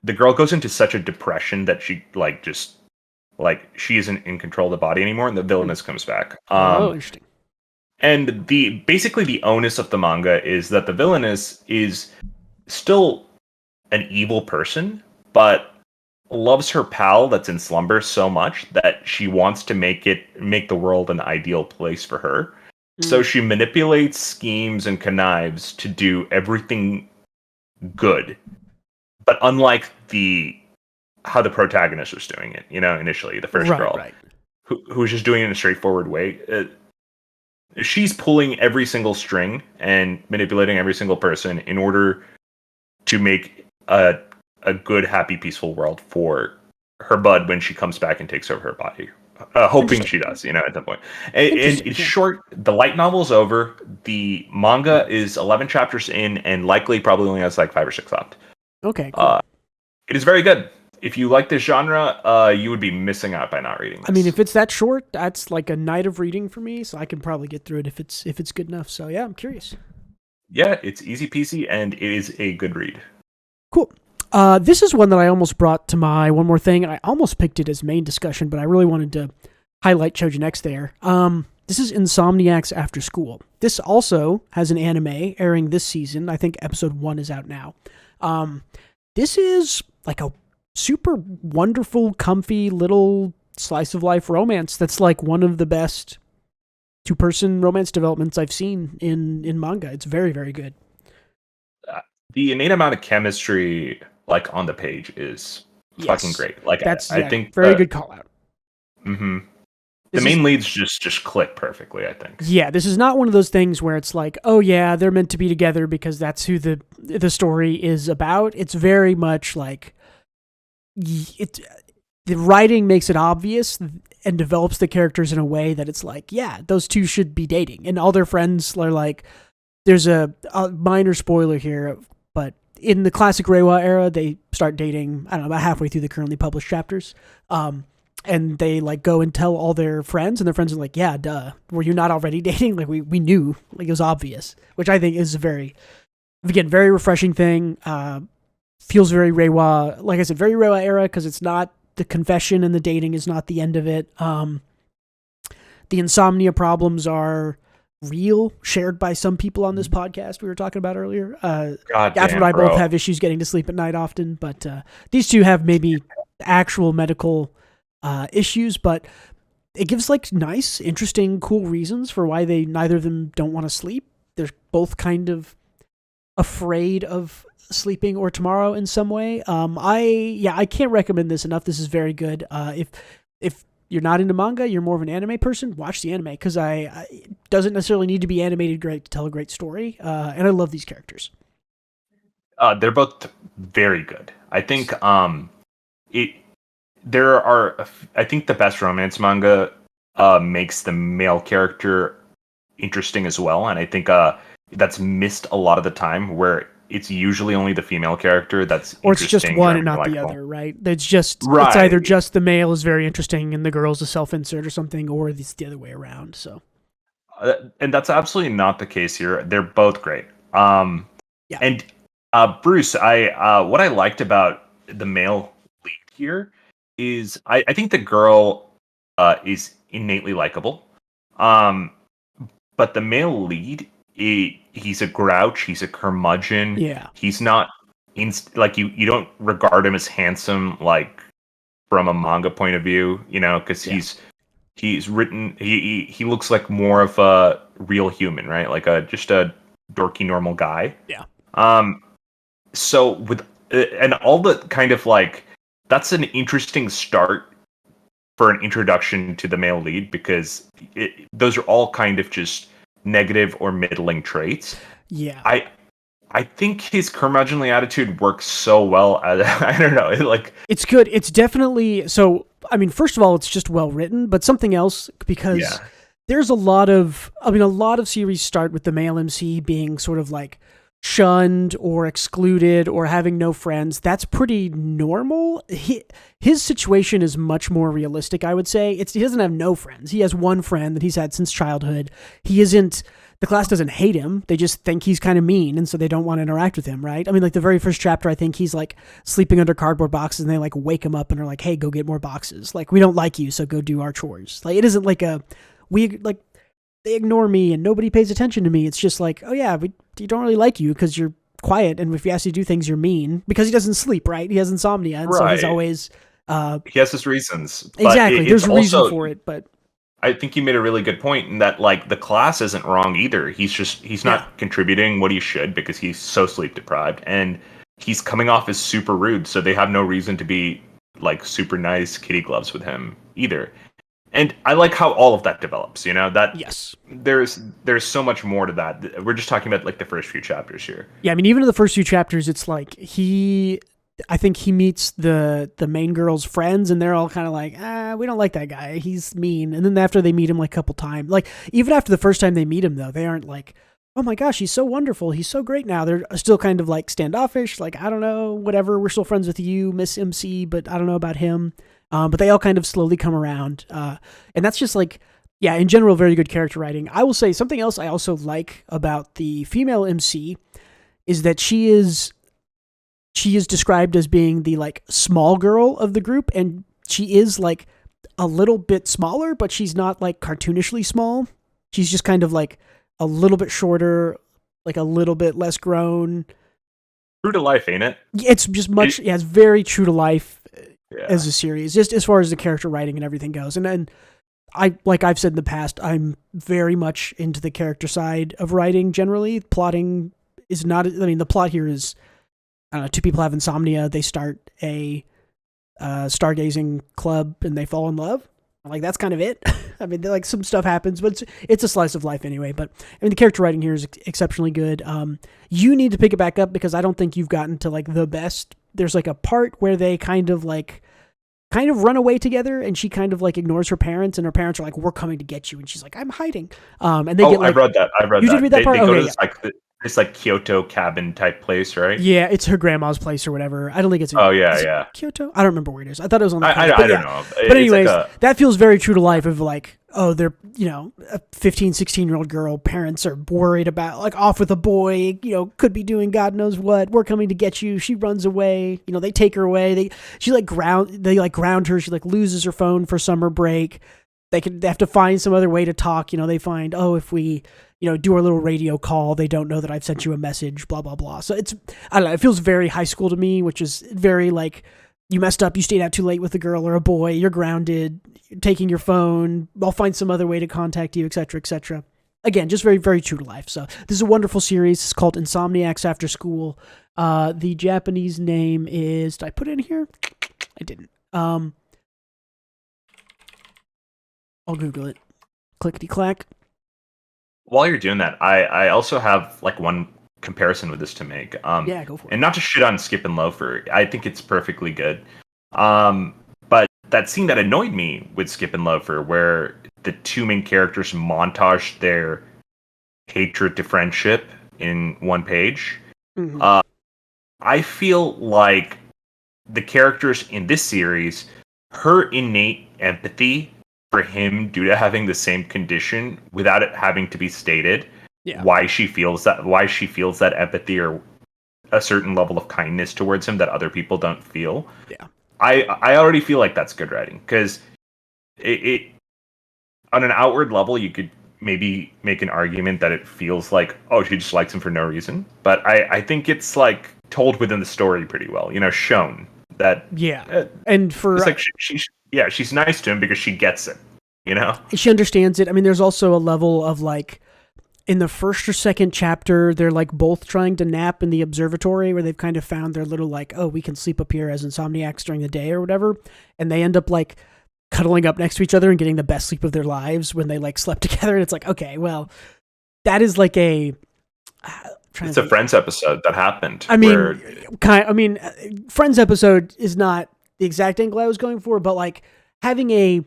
the girl goes into such a depression that she like just like she isn't in control of the body anymore, and the Hmm. villainess comes back. Oh, interesting. And the basically the onus of the manga is that the villainess is still an evil person, but loves her pal that's in slumber so much that she wants to make the world an ideal place for her. So Mm. she manipulates, schemes, and connives to do everything good. But unlike the how the protagonist was doing it, you know, initially, the first Right, girl, right. who was just doing it in a straightforward way, she's pulling every single string and manipulating every single person in order to make a good, happy, peaceful world for her bud when she comes back and takes over her body. Hoping Interesting. she does, you know, at that point. And Interesting. it's Yeah. short. The light novel's over. The manga is 11 chapters in, and likely probably only has like 5 or 6 left. Okay. Cool. Uh, it is very good. If you like this genre, you would be missing out by not reading I mean, this. if it's that short, that's like a night of reading for me, so I can probably get through it if it's good enough. So yeah, I'm curious. Yeah, it's easy peasy, and it is a good read. Cool. This is one that I almost brought to my one more thing. I almost picked it as main discussion, but I really wanted to highlight Choujin X there. This is Insomniac's After School. This also has an anime airing this season. I think episode 1 is out now. Um, this is like a super wonderful, comfy little slice of life romance that's like one of the best two-person romance developments I've seen in manga. It's very, very good. The innate amount of chemistry, like on the page, is fucking Yes. great. Like That's I yeah, think very good call out. hmm the This is main leads just click perfectly. I think. Yeah, this is not one of those things where it's like, oh yeah, they're meant to be together because that's who the story is about. It's very much like it. The writing makes it obvious and develops the characters in a way that it's like, yeah, those two should be dating, and all their friends are like. There's a minor spoiler here, but in the classic Reiwa era, they start dating. I don't know, about halfway through the currently published chapters. And they like go and tell all their friends, and their friends are like, "Yeah, duh, were you not already dating? Like we knew, like it was obvious." Which I think is a very, again, very refreshing thing. Feels very Reiwa, like I said, very Reiwa era because it's not the confession and the dating is not the end of it. The insomnia problems are real, shared by some people on this podcast we were talking about earlier. God Catherine and I both have issues getting to sleep at night often, but these two have maybe actual medical issues, but it gives like nice, interesting, cool reasons for why neither of them don't want to sleep. They're both kind of afraid of sleeping or tomorrow in some way. I can't recommend this enough. This is very good. If you're not into manga, you're more of an anime person, watch the anime, because it doesn't necessarily need to be animated great to tell a great story. And I love these characters. They're both very good. I think I think the best romance manga makes the male character interesting as well, and I think that's missed a lot of the time, where it's usually only the female character that's or it's just one and not the other, right? It's either just the male is very interesting and the girl's a self-insert or something, or it's the other way around. So, and that's absolutely not the case here. They're both great. And Bruce, what I liked about the male lead here is I think the girl is innately likable, but the male lead, he's a grouch, he's a curmudgeon. Yeah. He's not you don't regard him as handsome like from a manga point of view, because he's written he looks like more of a real human, right? Like just a dorky normal guy. Yeah. So with and all the kind of like that's an interesting start for an introduction to the male lead, because those are all kind of just negative or middling traits. Yeah. I think his curmudgeonly attitude works so well. I don't know. It's good. It's definitely so. I mean, first of all, it's just well written, but something else, because there's a lot of series start with the male MC being sort of like shunned or excluded or having no friends. That's pretty normal. His situation is much more realistic, I would say. He doesn't have no friends. He has one friend that he's had since childhood. The class doesn't hate him. They just think he's kind of mean, and so they don't want to interact with him, right? I mean, like the very first chapter, I think he's like sleeping under cardboard boxes, and they like wake him up and are like, "Hey, go get more boxes. Like, we don't like you, so go do our chores." Like, it isn't like they ignore me and nobody pays attention to me. It's just like, oh yeah, you don't really like you because you're quiet, and if you ask you to do things, you're mean, because he doesn't sleep, right? He has insomnia, and so he's always he has his reasons. Exactly, there's a reason for it, but I think you made a really good point in that, like, the class isn't wrong either. He's not contributing what he should because he's so sleep deprived, and he's coming off as super rude, so they have no reason to be like super nice kitty gloves with him either. And I like how all of that develops, that there's so much more to that. We're just talking about like the first few chapters here. Yeah, I mean, even in the first few chapters, it's like I think he meets the main girl's friends, and they're all kind of like, we don't like that guy. He's mean. And then after they meet him like a couple times, like even after the first time they meet him, though, they aren't like, oh my gosh, he's so wonderful. He's so great now. They're still kind of like standoffish. Like, I don't know, whatever. We're still friends with you, Miss MC, but I don't know about him. But they all kind of slowly come around. And that's just like, yeah, in general, very good character writing. I will say something else I also like about the female MC is that she is described as being the like small girl of the group, and she is like a little bit smaller, but she's not like cartoonishly small. She's just kind of like a little bit shorter, like a little bit less grown. True to life, ain't it? It's just it's very true to life as a series, just as far as the character writing and everything goes. And then I've said in the past, I'm very much into the character side of writing generally. Plotting is not, I mean, the plot here is, I don't know, two people have insomnia. They start a stargazing club and they fall in love. Like, that's kind of it. I mean, like, some stuff happens, but it's a slice of life anyway. But I mean, the character writing here is exceptionally good. You need to pick it back up because I don't think you've gotten to like the best. There's like a part where they kind of run away together, and she kind of like ignores her parents, and her parents are like, "We're coming to get you," and she's like, "I'm hiding." And they get like, I read that. You did read that part? They go to this like Kyoto cabin type place, right? Yeah, it's her grandma's place or whatever. I don't think it's. Kyoto. I don't remember where it is. I thought it was on the. I don't know. But anyways, that feels very true to life. Of like, oh, they're a 15, 16-year-old girl. Parents are worried about like off with a boy. Could be doing God knows what. We're coming to get you. She runs away. They take her away. They ground her. She like loses her phone for summer break. they have to find some other way to talk. They find, oh, if we, do our little radio call, they don't know that I've sent you a message, blah, blah, blah. So I don't know, it feels very high school to me, which is very like, you messed up, you stayed out too late with a girl or a boy, you're grounded, you're taking your phone, I'll find some other way to contact you, etc., etc. Again, just very, very true to life. So this is a wonderful series. It's called Insomniacs After School. The Japanese name is, did I put it in here? I didn't. I'll Google it. Clickety-clack. While you're doing that, I also have like one comparison with this to make. Yeah, go for it. And not to shit on Skip and Loafer. I think it's perfectly good. But that scene that annoyed me with Skip and Loafer, where the two main characters montage their hatred to friendship in one page. Mm-hmm. I feel like the characters in this series, her innate empathy for him due to having the same condition without it having to be stated, why she feels that empathy or a certain level of kindness towards him that other people don't feel. Yeah. I already feel like that's good writing, because it on an outward level you could maybe make an argument that it feels like, oh, she just likes him for no reason, but I think it's like told within the story pretty well, shown that and for it's like she's nice to him because she gets it, she understands it. I mean, there's also a level of like, in the first or second chapter, they're like both trying to nap in the observatory, where they've kind of found their little like, oh, we can sleep up here as insomniacs during the day or whatever. And they end up like cuddling up next to each other and getting the best sleep of their lives when they like slept together. And it's like, okay, well, that is like a, it's a Friends episode that happened. I mean, Friends episode is not the exact angle I was going for, but like having a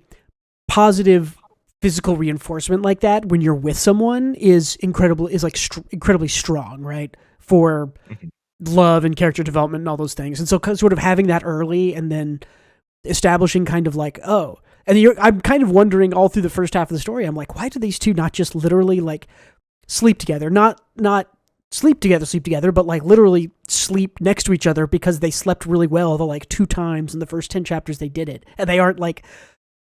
positive physical reinforcement like that when you're with someone is incredibly strong, right? For love and character development and all those things. And so sort of having that early and then establishing kind of like, oh, and I'm kind of wondering all through the first half of the story, I'm like, why do these two not just literally like sleep together? Not sleep together, but like literally sleep next to each other, because they slept really well the like 2 times in the first 10 chapters they did it. And they aren't like,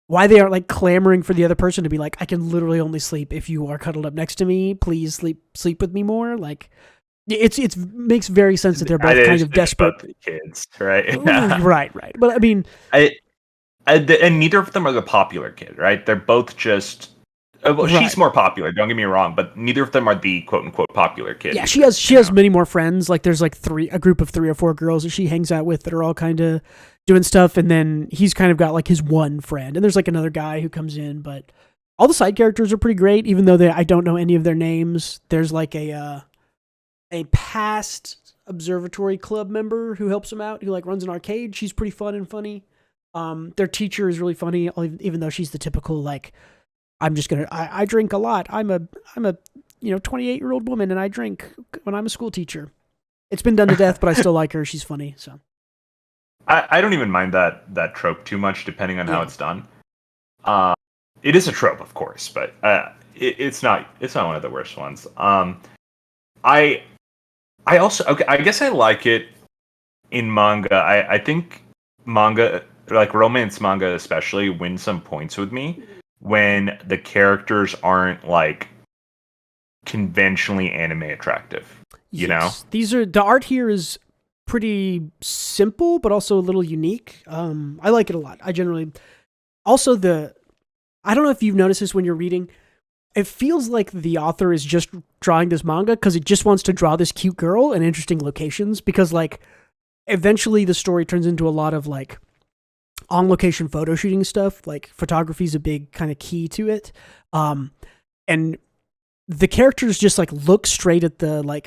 why they aren't like clamoring for the other person to be like, I can literally only sleep if you are cuddled up next to me. Please sleep with me more. Like it's makes very sense that they're both kind of desperate. The kids, right? right. But I mean, and neither of them are the popular kid, right? They're both just. She's more popular. Don't get me wrong, but neither of them are the quote unquote popular kid. Yeah, she has many more friends. Like there's like a group of 3 or 4 girls that she hangs out with that are all kind of doing stuff, and then he's kind of got like his one friend, and there's like another guy who comes in, but all the side characters are pretty great, even though I don't know any of their names. There's like a past observatory club member who helps him out, who like runs an arcade. She's pretty fun and funny. Their teacher is really funny, even though she's the typical like, I drink a lot. I'm a 28-year-old woman and I drink when I'm a school teacher. It's been done to death, but I still like her. She's funny. So I don't even mind that trope too much, depending on how it's done. It is a trope, of course, but it's not one of the worst ones. I also, okay, I guess I like it in manga. I think manga, like romance manga especially, wins some points with me when the characters aren't like conventionally anime attractive. You know? The art here is pretty simple, but also a little unique. I like it a lot. I generally also I don't know if you've noticed this when you're reading. It feels like the author is just drawing this manga because it just wants to draw this cute girl in interesting locations, because like eventually the story turns into a lot of like on location photo shooting stuff. Like photography is a big kind of key to it. And the characters just like look straight at the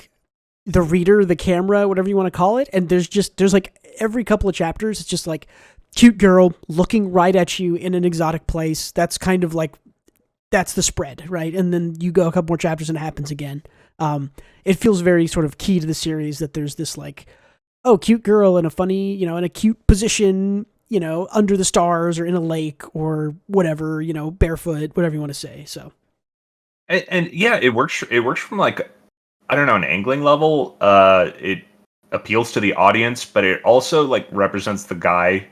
reader, the camera, whatever you want to call it. And there's like every couple of chapters, it's just like cute girl looking right at you in an exotic place. That's kind of like, that's the spread, right? And then you go a couple more chapters and it happens again. It feels very sort of key to the series that there's this like, oh, cute girl in a funny, in a cute position, under the stars or in a lake or whatever, barefoot, whatever you want to say. So. And yeah, it works from like, I don't know, an angling level. It appeals to the audience, but it also like represents the guy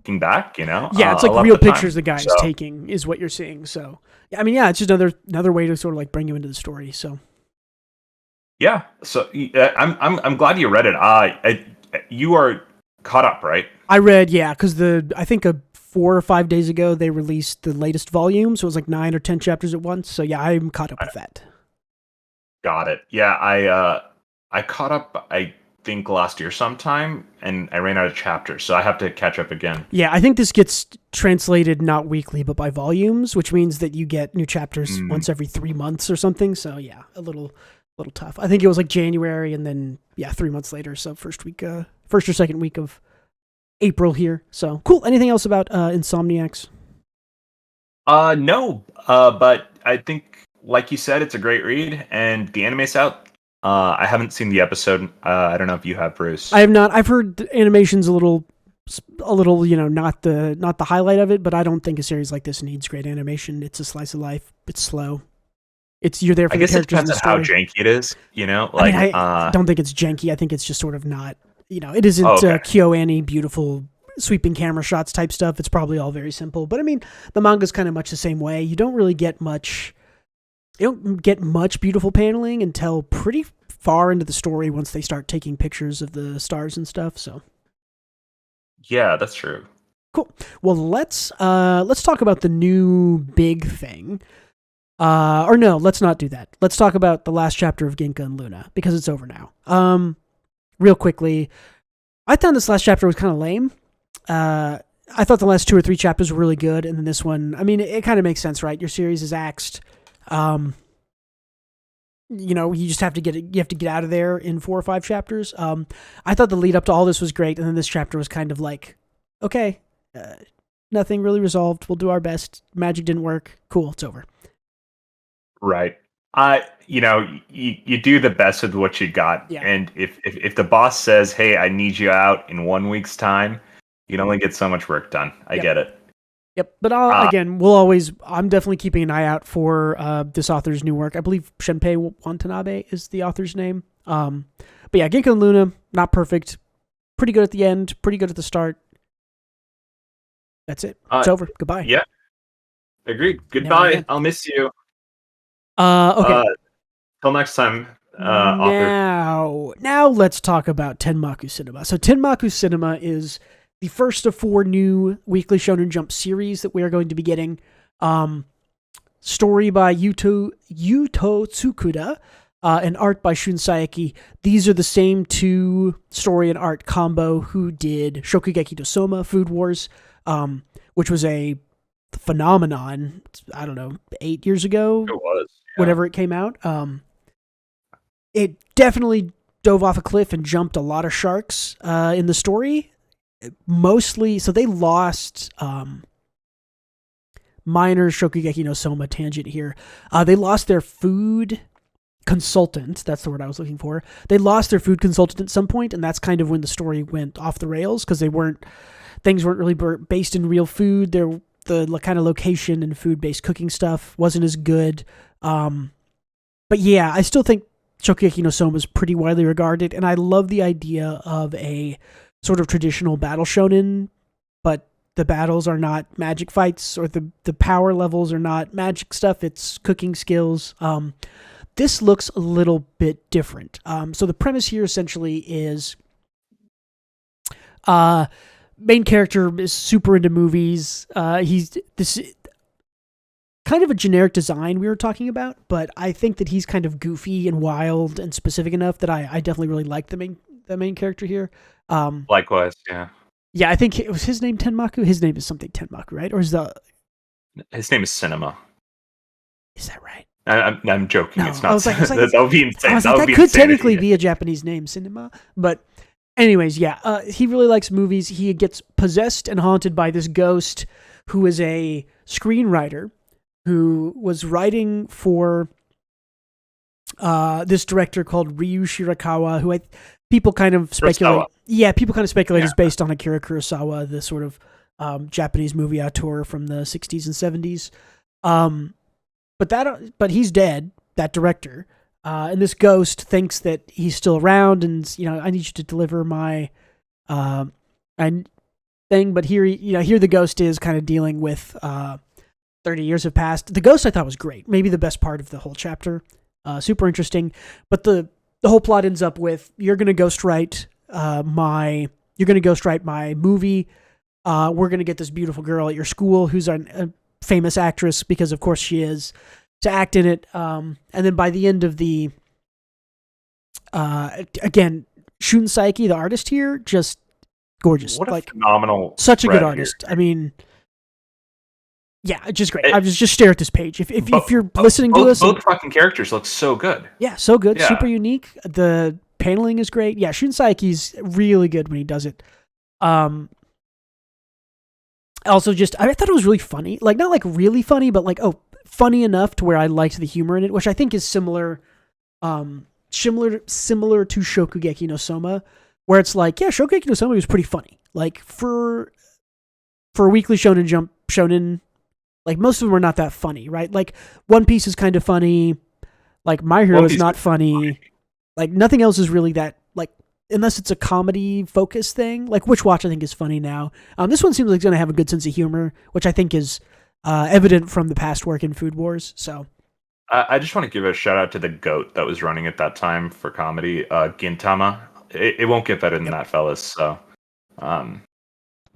looking back, you know. Yeah, it's I like love real the time. pictures the guy is So, taking is what you're seeing. So, I mean, yeah, it's just another way to sort of like bring you into the story. So, yeah. So I'm glad you read it. You are caught up, right? I read, yeah, because I think 4 or 5 days ago they released the latest volume, so it was like 9 or 10 chapters at once. So yeah, I'm caught up with that. Got it. Yeah, I caught up. I think last year sometime, and I ran out of chapters, so I have to catch up again. Yeah, I think this gets translated not weekly but by volumes, which means that you get new chapters once every 3 months or something. So yeah, a little tough. I think it was like January, and then 3 months later. So first or second week of April here. So cool. Anything else about Insomniacs? No. But I think, like you said, it's a great read, and the anime's out. I haven't seen the episode. I don't know if you have, Bruce. I have not. I've heard the animation's a little, not the highlight of it, but I don't think a series like this needs great animation. It's a slice of life. It's slow. You're there for the characters and the story. I guess it depends on how janky it is, you know? Like, I don't think it's janky. I think it's just sort of not, it isn't KyoAni beautiful sweeping camera shots type stuff. It's probably all very simple. But I mean, the manga's kind of much the same way. You don't get much beautiful paneling until pretty far into the story once they start taking pictures of the stars and stuff. So yeah, that's true. Cool. Well, let's talk about the new big thing. Or no, let's not do that. Let's talk about the last chapter of Ginka and Luna, because it's over now. Real quickly, I thought this last chapter was kind of lame. I thought the last 2 or 3 chapters were really good, and then this one, I mean, it kind of makes sense, right? Your series is axed. You just have to get out of there in 4 or 5 chapters. I thought the lead up to all this was great, and then this chapter was kind of like, okay, nothing really resolved. We'll do our best. Magic didn't work. Cool, it's over. Right. You do the best with what you got. Yeah. And if the boss says, hey, I need you out in 1 week's time, you can only get so much work done. I get it. Yep. But I'm definitely keeping an eye out for this author's new work. I believe Shenpei Watanabe is the author's name. But yeah, Ginka and Luna, not perfect. Pretty good at the end, pretty good at the start. That's it. It's over. Goodbye. Yeah. Agreed. Goodbye. I'll miss you. Okay. Till next time, author. Now let's talk about Tenmaku Cinema. So Tenmaku Cinema is the first of 4 new weekly Shonen Jump series that we are going to be getting. Story by Yuto Tsukuda, and art by Shun Saeki. These are the same 2 story and art combo who did Shokugeki no Soma Food Wars, which was a phenomenon, I don't know, 8 years ago. It was. Yeah. Whenever it came out. It definitely dove off a cliff and jumped a lot of sharks in the story. Mostly, so they lost minor Shokugeki no Soma tangent here. They lost their food consultant. That's the word I was looking for. They lost their food consultant at some point, and that's kind of when the story went off the rails, because things weren't really based in real food. The kind of location and food-based cooking stuff wasn't as good. But yeah, I still think Shokugeki no Soma is pretty widely regarded, and I love the idea of a sort of traditional battle shonen, but the battles are not magic fights, or the power levels are not magic stuff, it's cooking skills. This looks a little bit different. So the premise here essentially is main character is super into movies. He's this kind of a generic design we were talking about, but I think that he's kind of goofy and wild and specific enough that I definitely really like the main character here. Likewise, yeah. Yeah, I think it was his name Tenmaku. His name is something Tenmaku, right? Or is his name is Cinema. Is that right? I'm joking. No, it's not. I was like, that would be insane. That could technically be a Japanese name, Cinema. But anyways, yeah, he really likes movies. He gets possessed and haunted by this ghost who is a screenwriter who was writing for this director called Ryu Shirakawa, who people kind of speculate. Yeah, people kind of speculate is based on Akira Kurosawa, the sort of Japanese movie auteur from the 60s and 70s. But he's dead, that director. And this ghost thinks that he's still around, and I need you to deliver my thing, but here the ghost is kind of dealing with 30 years have passed. The ghost I thought was great, maybe the best part of the whole chapter. Super interesting, but the whole plot ends up with you're gonna ghostwrite my movie. We're gonna get this beautiful girl at your school who's a famous actress, because of course she is, to act in it. And then by the end of the again, Shun Saiki, the artist here, just gorgeous. What a phenomenal, such a good artist. Here. I mean, yeah, just great. I just stare at this page. If you're listening to us, both fucking characters look so good. Yeah, so good, super unique. The paneling is great. Yeah, Shun Saiki's really good when he does it. Also, I thought it was really funny. Like, not like really funny, but like, funny enough to where I liked the humor in it, which I think is similar to Shokugeki no Soma, where it's like, yeah, Shokugeki no Soma was pretty funny. Like, for a weekly shonen, like, most of them are not that funny, right? Like, One Piece is kind of funny. Like, My Hero is not funny. Like, nothing else is really that, like, unless it's a comedy-focused thing. Like, Witch Watch, I think, is funny now. This one seems like it's going to have a good sense of humor, which I think is evident from the past work in Food Wars, so... I just want to give a shout-out to the GOAT that was running at that time for comedy, Gintama. It won't get better than that, fellas, so...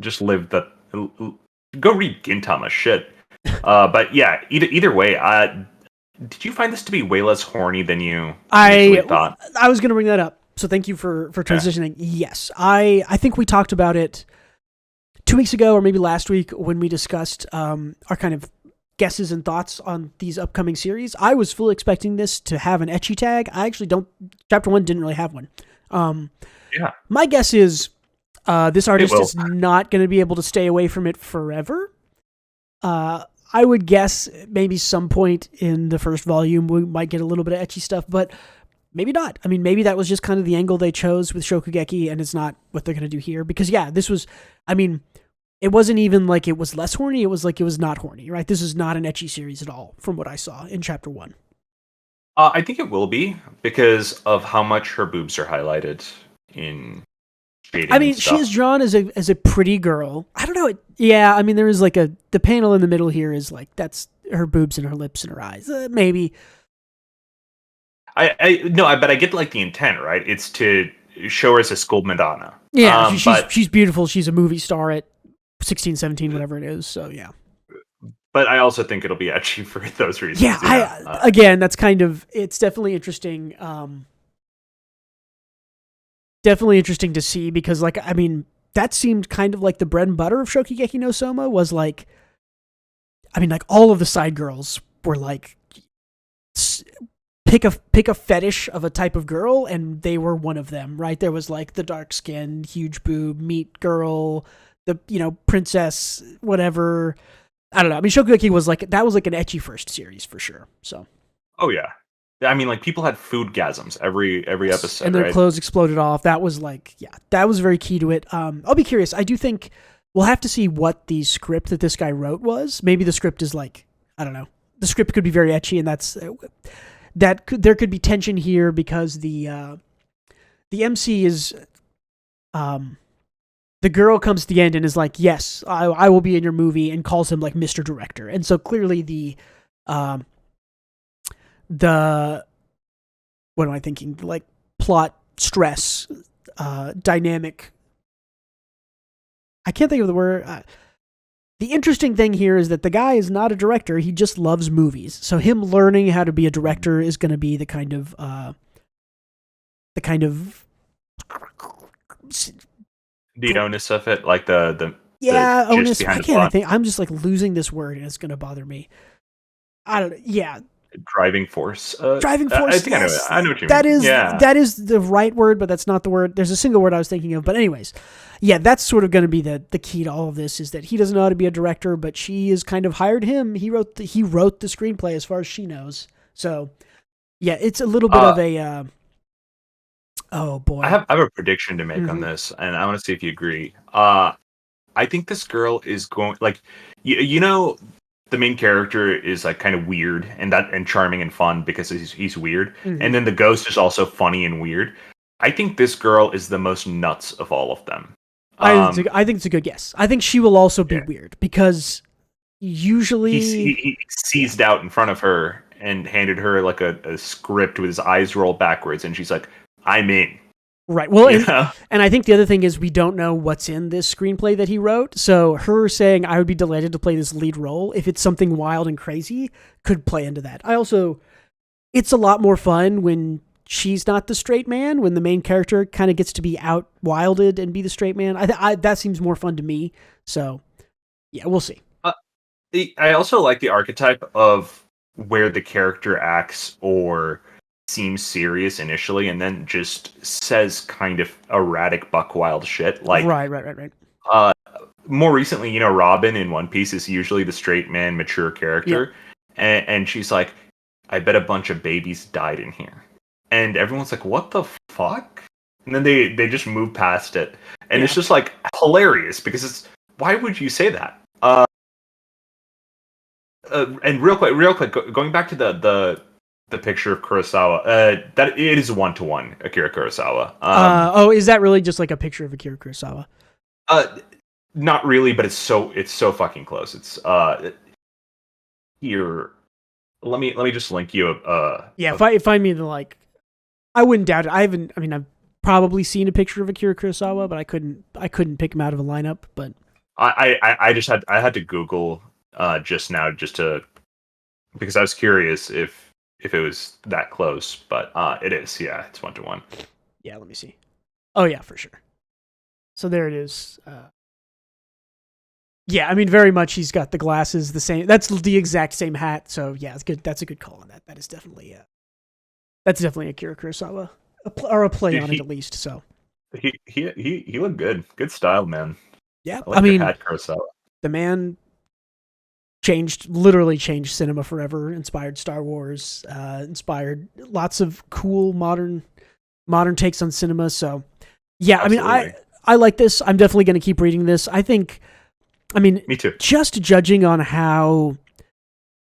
just live the... Go read Gintama, shit. But yeah, either way, did you find this to be way less horny than you initially thought? I was going to bring that up, so thank you for transitioning. Yeah. Yes, I think we talked about it 2 weeks ago, or maybe last week, when we discussed our kind of guesses and thoughts on these upcoming series. I was fully expecting this to have an ecchi tag. I actually don't. Chapter 1 didn't really have one. My guess is this artist is not going to be able to stay away from it forever. I would guess maybe some point in the first volume we might get a little bit of ecchi stuff, but maybe not. I mean, maybe that was just kind of the angle they chose with Shokugeki, and it's not what they're going to do here. Because, yeah, this was, I mean, it wasn't even like it was less horny. It was like it was not horny, right? This is not an ecchi series at all, from what I saw in Chapter 1. I think it will be, because of how much her boobs are highlighted in... I mean, she is drawn as a pretty girl. I don't know. I mean, there is like the panel in the middle here is like, that's her boobs and her lips and her eyes. Maybe. But I get like the intent, right? It's to show her as a school Madonna. Yeah, she's beautiful. She's a movie star at 16, 17, whatever it is. So yeah. But I also think it'll be ecchi for those reasons. Yeah, again, that's kind of, it's definitely interesting. Definitely interesting to see, because, like, I mean, that seemed kind of like the bread and butter of Shokugeki no Soma was like, I mean, like, all of the side girls were like, pick a fetish of a type of girl, and they were one of them, right? There was like the dark skin, huge boob, meat girl, the, princess, whatever. I don't know. I mean, Shokugeki was like, that was like an ecchi first series for sure. So. Oh yeah. I mean, like, people had foodgasms every episode, and their clothes exploded off. That was like, yeah, that was very key to it. I'll be curious. I do think we'll have to see what the script that this guy wrote was. Maybe the script is like, I don't know. The script could be very ecchi, and there could be tension here, because the MC is, the girl comes to the end and is like, yes, I will be in your movie, and calls him like Mr. Director. And so clearly the what am I thinking? Like, plot stress, dynamic. I can't think of the word. The interesting thing here is that the guy is not a director. He just loves movies. So him learning how to be a director is going to be the kind of the onus of it, like the onus. I can't think. I'm just like losing this word, and it's going to bother me. I don't know. Yeah. Driving force. Driving force. I think yes. I know what you mean. Yeah. That is the right word, but that's not the word. There's a single word I was thinking of. But anyways, yeah, that's sort of going to be the key to all of this, is that he doesn't know how to be a director, but she has kind of hired him. He wrote the screenplay, as far as she knows. So yeah, it's a little bit of a. Oh boy. I have a prediction to make on this, and I want to see if you agree. I think this girl is going, like, the main character is like kind of weird and charming and fun because he's weird, and then the ghost is also funny and weird. I think this girl is the most nuts of all of them, I think it's a good guess. I think she will also be Yeah. weird because usually He seized out in front of her and handed her like a script with his eyes rolled backwards, and she's like, "I'm in." right. Well, Yeah. and I think the other thing is we don't know what's in this screenplay that he wrote. So her saying I would be delighted to play this lead role if it's something wild and crazy could play into that. It's a lot more fun when she's not the straight man, when the main character kind of gets to be out wilded and be the straight man. That seems more fun to me. So yeah, we'll see. I also like the archetype of where the character acts or seems serious initially, and then just says kind of erratic, buck wild shit. Like, Right. more recently, Robin in One Piece is usually the straight man, mature character, and she's like, "I bet a bunch of babies died in here," and everyone's like, "What the fuck?" And then they just move past it, and it's just like hilarious because why would you say that? And real quick, going back to the picture of Kurosawa, that it is 1-to-1 Akira Kurosawa. Is that really just like a picture of Akira Kurosawa? Not really, but it's so fucking close. It's here. Let me just link you. If I mean like, I wouldn't doubt it. I've probably seen a picture of Akira Kurosawa, but I couldn't pick him out of a lineup. But I had to Google just now because I was curious if it was that close, but it is. Yeah, it's 1-to-1. Yeah, let me see. Oh yeah, for sure. So there it is. Yeah, I mean, very much. He's got the glasses, the same. That's the exact same hat. So yeah, it's good. That's a good call on that. That is definitely Akira Kurosawa, or a play on it at least. So he looked good. Good style, man. Yeah, I mean, hat, Kurosawa. The man literally changed cinema forever. Inspired Star Wars. Inspired lots of cool modern takes on cinema. So yeah, absolutely. I mean, I like this. I'm definitely going to keep reading this. Me too. Just judging on how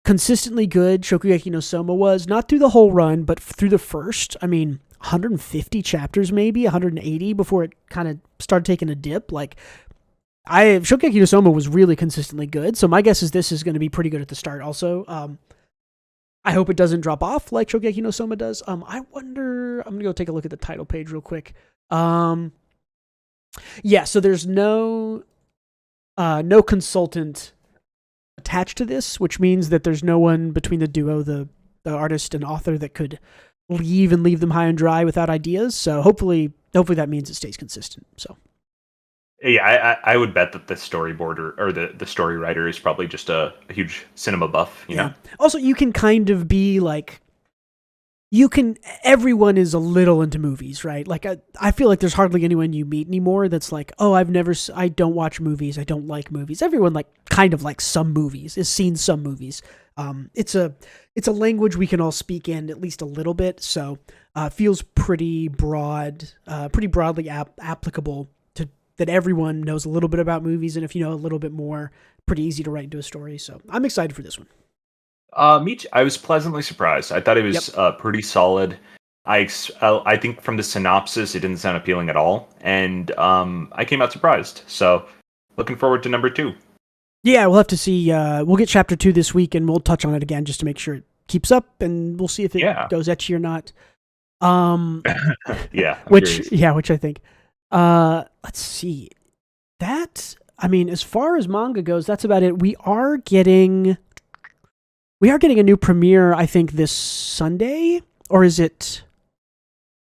consistently good Shokugeki no Soma was, not through the whole run, but through the first, 150 chapters, maybe 180 before it kind of started taking a dip. Like, Shokugeki no Soma was really consistently good. So my guess is this is going to be pretty good at the start also. I hope it doesn't drop off like Shokugeki no Soma does. I wonder, I'm going to go take a look at the title page real quick. Yeah, so there's no consultant attached to this, which means that there's no one between the duo, the artist and author, that could leave them high and dry without ideas. So hopefully that means it stays consistent. So yeah, I would bet that the storyboarder or the story writer is probably just a huge cinema buff. You know. Also, you can kind of be like, everyone is a little into movies, right? Like, I feel like there's hardly anyone you meet anymore that's like, oh, I don't watch movies, I don't like movies. Everyone kind of likes some movies, has seen some movies. It's a language we can all speak in at least a little bit, so feels pretty broadly applicable to that everyone knows a little bit about movies, and if you know a little bit more, pretty easy to write into a story. So I'm excited for this one. Me too. I was pleasantly surprised. I thought it was pretty solid. I think from the synopsis, it didn't sound appealing at all, and I came out surprised. So, looking forward to number 2. Yeah, we'll have to see. We'll get chapter 2 this week, and we'll touch on it again just to make sure it keeps up, and we'll see if it goes ecchi or not. Which I think. Let's see. As far as manga goes, that's about it. We are getting a new premiere, I think, this Sunday, or is it?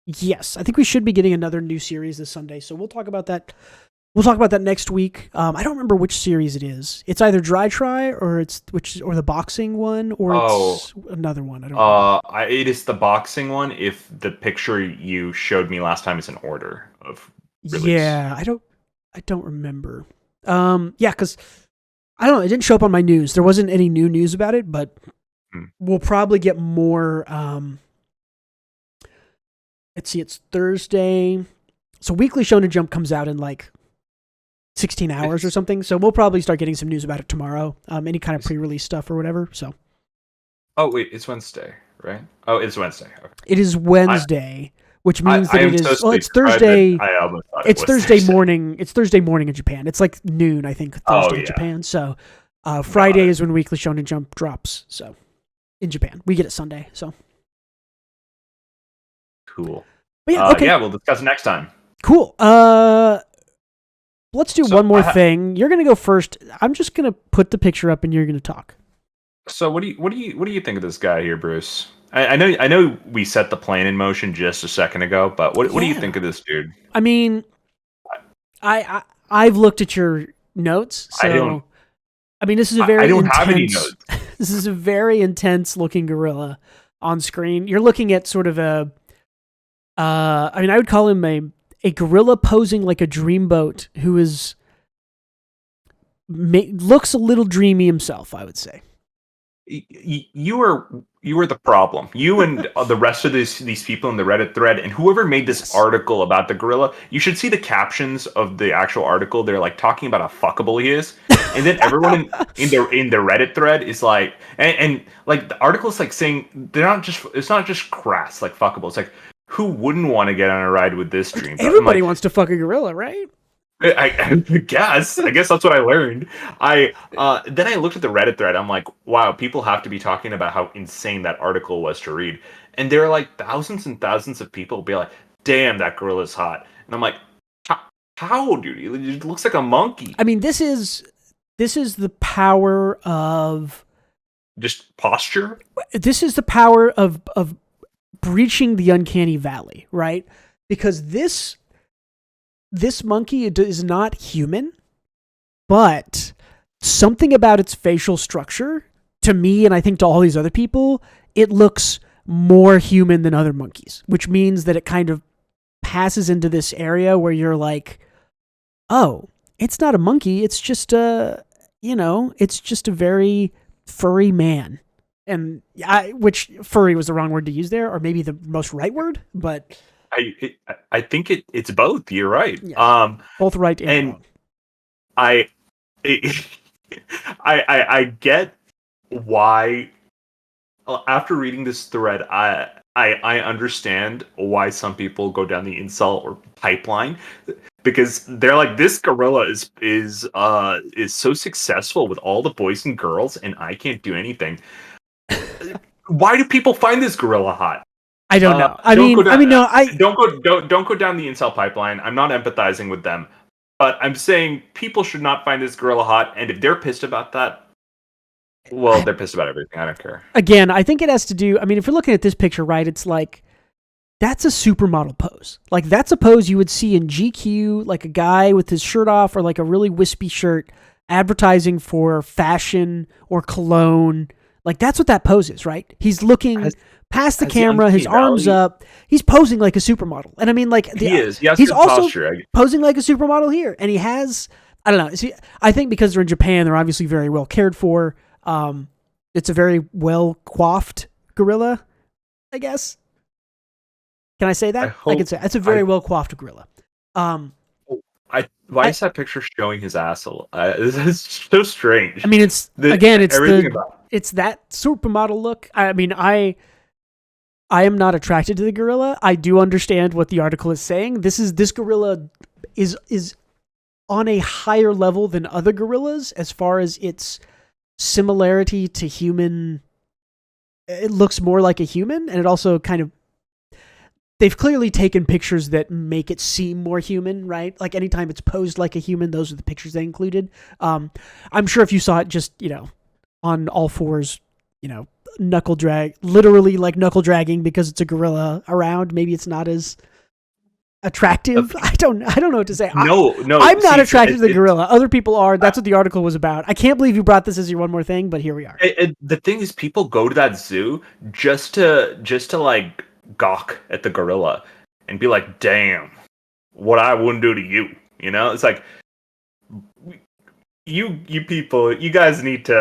Yes, I think we should be getting another new series this Sunday. So we'll talk about that. We'll talk about that next week. I don't remember which series it is. It's either Dry Try or the boxing one, or it's another one. I don't know. It is the boxing one. If the picture you showed me last time is in order of release. Yeah, I don't remember. Because I don't know. It didn't show up on my news. There wasn't any new news about it, but we'll probably get more. Let's see. It's Thursday, so Weekly Shonen Jump comes out in 16 hours or something. So we'll probably start getting some news about it tomorrow. Any kind of pre-release stuff or whatever. So. Oh wait, it's Wednesday, right? Oh, it's Wednesday. Okay. It is Wednesday, which means that I am it so is. Well, it's sleep deprived Thursday. that I almost thought it It's was Thursday morning. It's Thursday morning in Japan. It's like noon, I think, Thursday in Japan. So Friday is when Weekly Shonen Jump drops. So in Japan, we get it Sunday. So cool. but yeah, okay. Yeah, we'll discuss it next time. Cool. Let's do one more thing. You're gonna go first. I'm just gonna put the picture up, and you're gonna talk. So what do you think of this guy here, Bruce? I know we set the plane in motion just a second ago, but what do you think of this dude? I mean, I've looked at your notes, so I mean, this is a very I don't intense, have any notes. This is a very intense looking gorilla on screen. You're looking at sort of a I mean, I would call him a gorilla posing like a dreamboat who is looks a little dreamy himself, I would say. You were the problem. You and the rest of these people in the Reddit thread, and whoever made this article about the gorilla. You should see the captions of the actual article. They're like talking about how fuckable he is, and then everyone in the Reddit thread is like, and like the article is like saying it's not just crass like fuckable. It's like, who wouldn't want to get on a ride with this dream? Everybody wants to fuck a gorilla, right? I guess that's what I learned. Then I looked at the Reddit thread. I'm like, wow, people have to be talking about how insane that article was to read. And there are like thousands and thousands of people be like, damn, that gorilla's hot. And I'm like, how, dude? It looks like a monkey. I mean, this is the power of just posture. This is the power of breaching the uncanny valley, right? Because this monkey is not human, but something about its facial structure, to me and I think to all these other people, it looks more human than other monkeys, which means that it kind of passes into this area where you're like, oh, it's not a monkey, it's just it's just a very furry man. And which furry was the wrong word to use there, or maybe the most right word, but I think it's both. You're right. Yeah, both right and wrong. I get why. After reading this thread, I understand why some people go down the incel or pipeline, because they're like, this gorilla is so successful with all the boys and girls, and I can't do anything. Why do people find this gorilla hot? I don't know. Don't go down the incel pipeline. I'm not empathizing with them, but I'm saying people should not find this gorilla hot. And if they're pissed about that, well, they're pissed about everything. I don't care. Again, I think it has to do. I mean, if you're looking at this picture, right, it's like that's a supermodel pose. Like that's a pose you would see in GQ, like a guy with his shirt off or like a really wispy shirt advertising for fashion or cologne. Like that's what that pose is, right? He's looking past the camera, his arms up. He's posing like a supermodel. And I mean, like he's also posing like a supermodel here. And he has, I don't know. See, I think because they're in Japan, they're obviously very well cared for. It's a very well coiffed gorilla, I guess. Can I say that? I can say it's a very well coiffed gorilla. Why is that picture showing his asshole? It's so strange. I mean, it's that supermodel look. I mean, I am not attracted to the gorilla. I do understand what the article is saying. This gorilla is on a higher level than other gorillas as far as its similarity to human. It looks more like a human, and it also kind of. They've clearly taken pictures that make it seem more human, right? Like anytime it's posed like a human, those are the pictures they included. I'm sure if you saw it just, on all fours, literally like knuckle dragging because it's a gorilla around, maybe it's not as attractive. I don't know what to say. No. I'm not attracted to the gorilla. Other people are. That's what the article was about. I can't believe you brought this as your one more thing, but here we are. The thing is, people go to that zoo just to like gawk at the gorilla and be like, damn, what I wouldn't do to you. It's like, you people, you guys need to.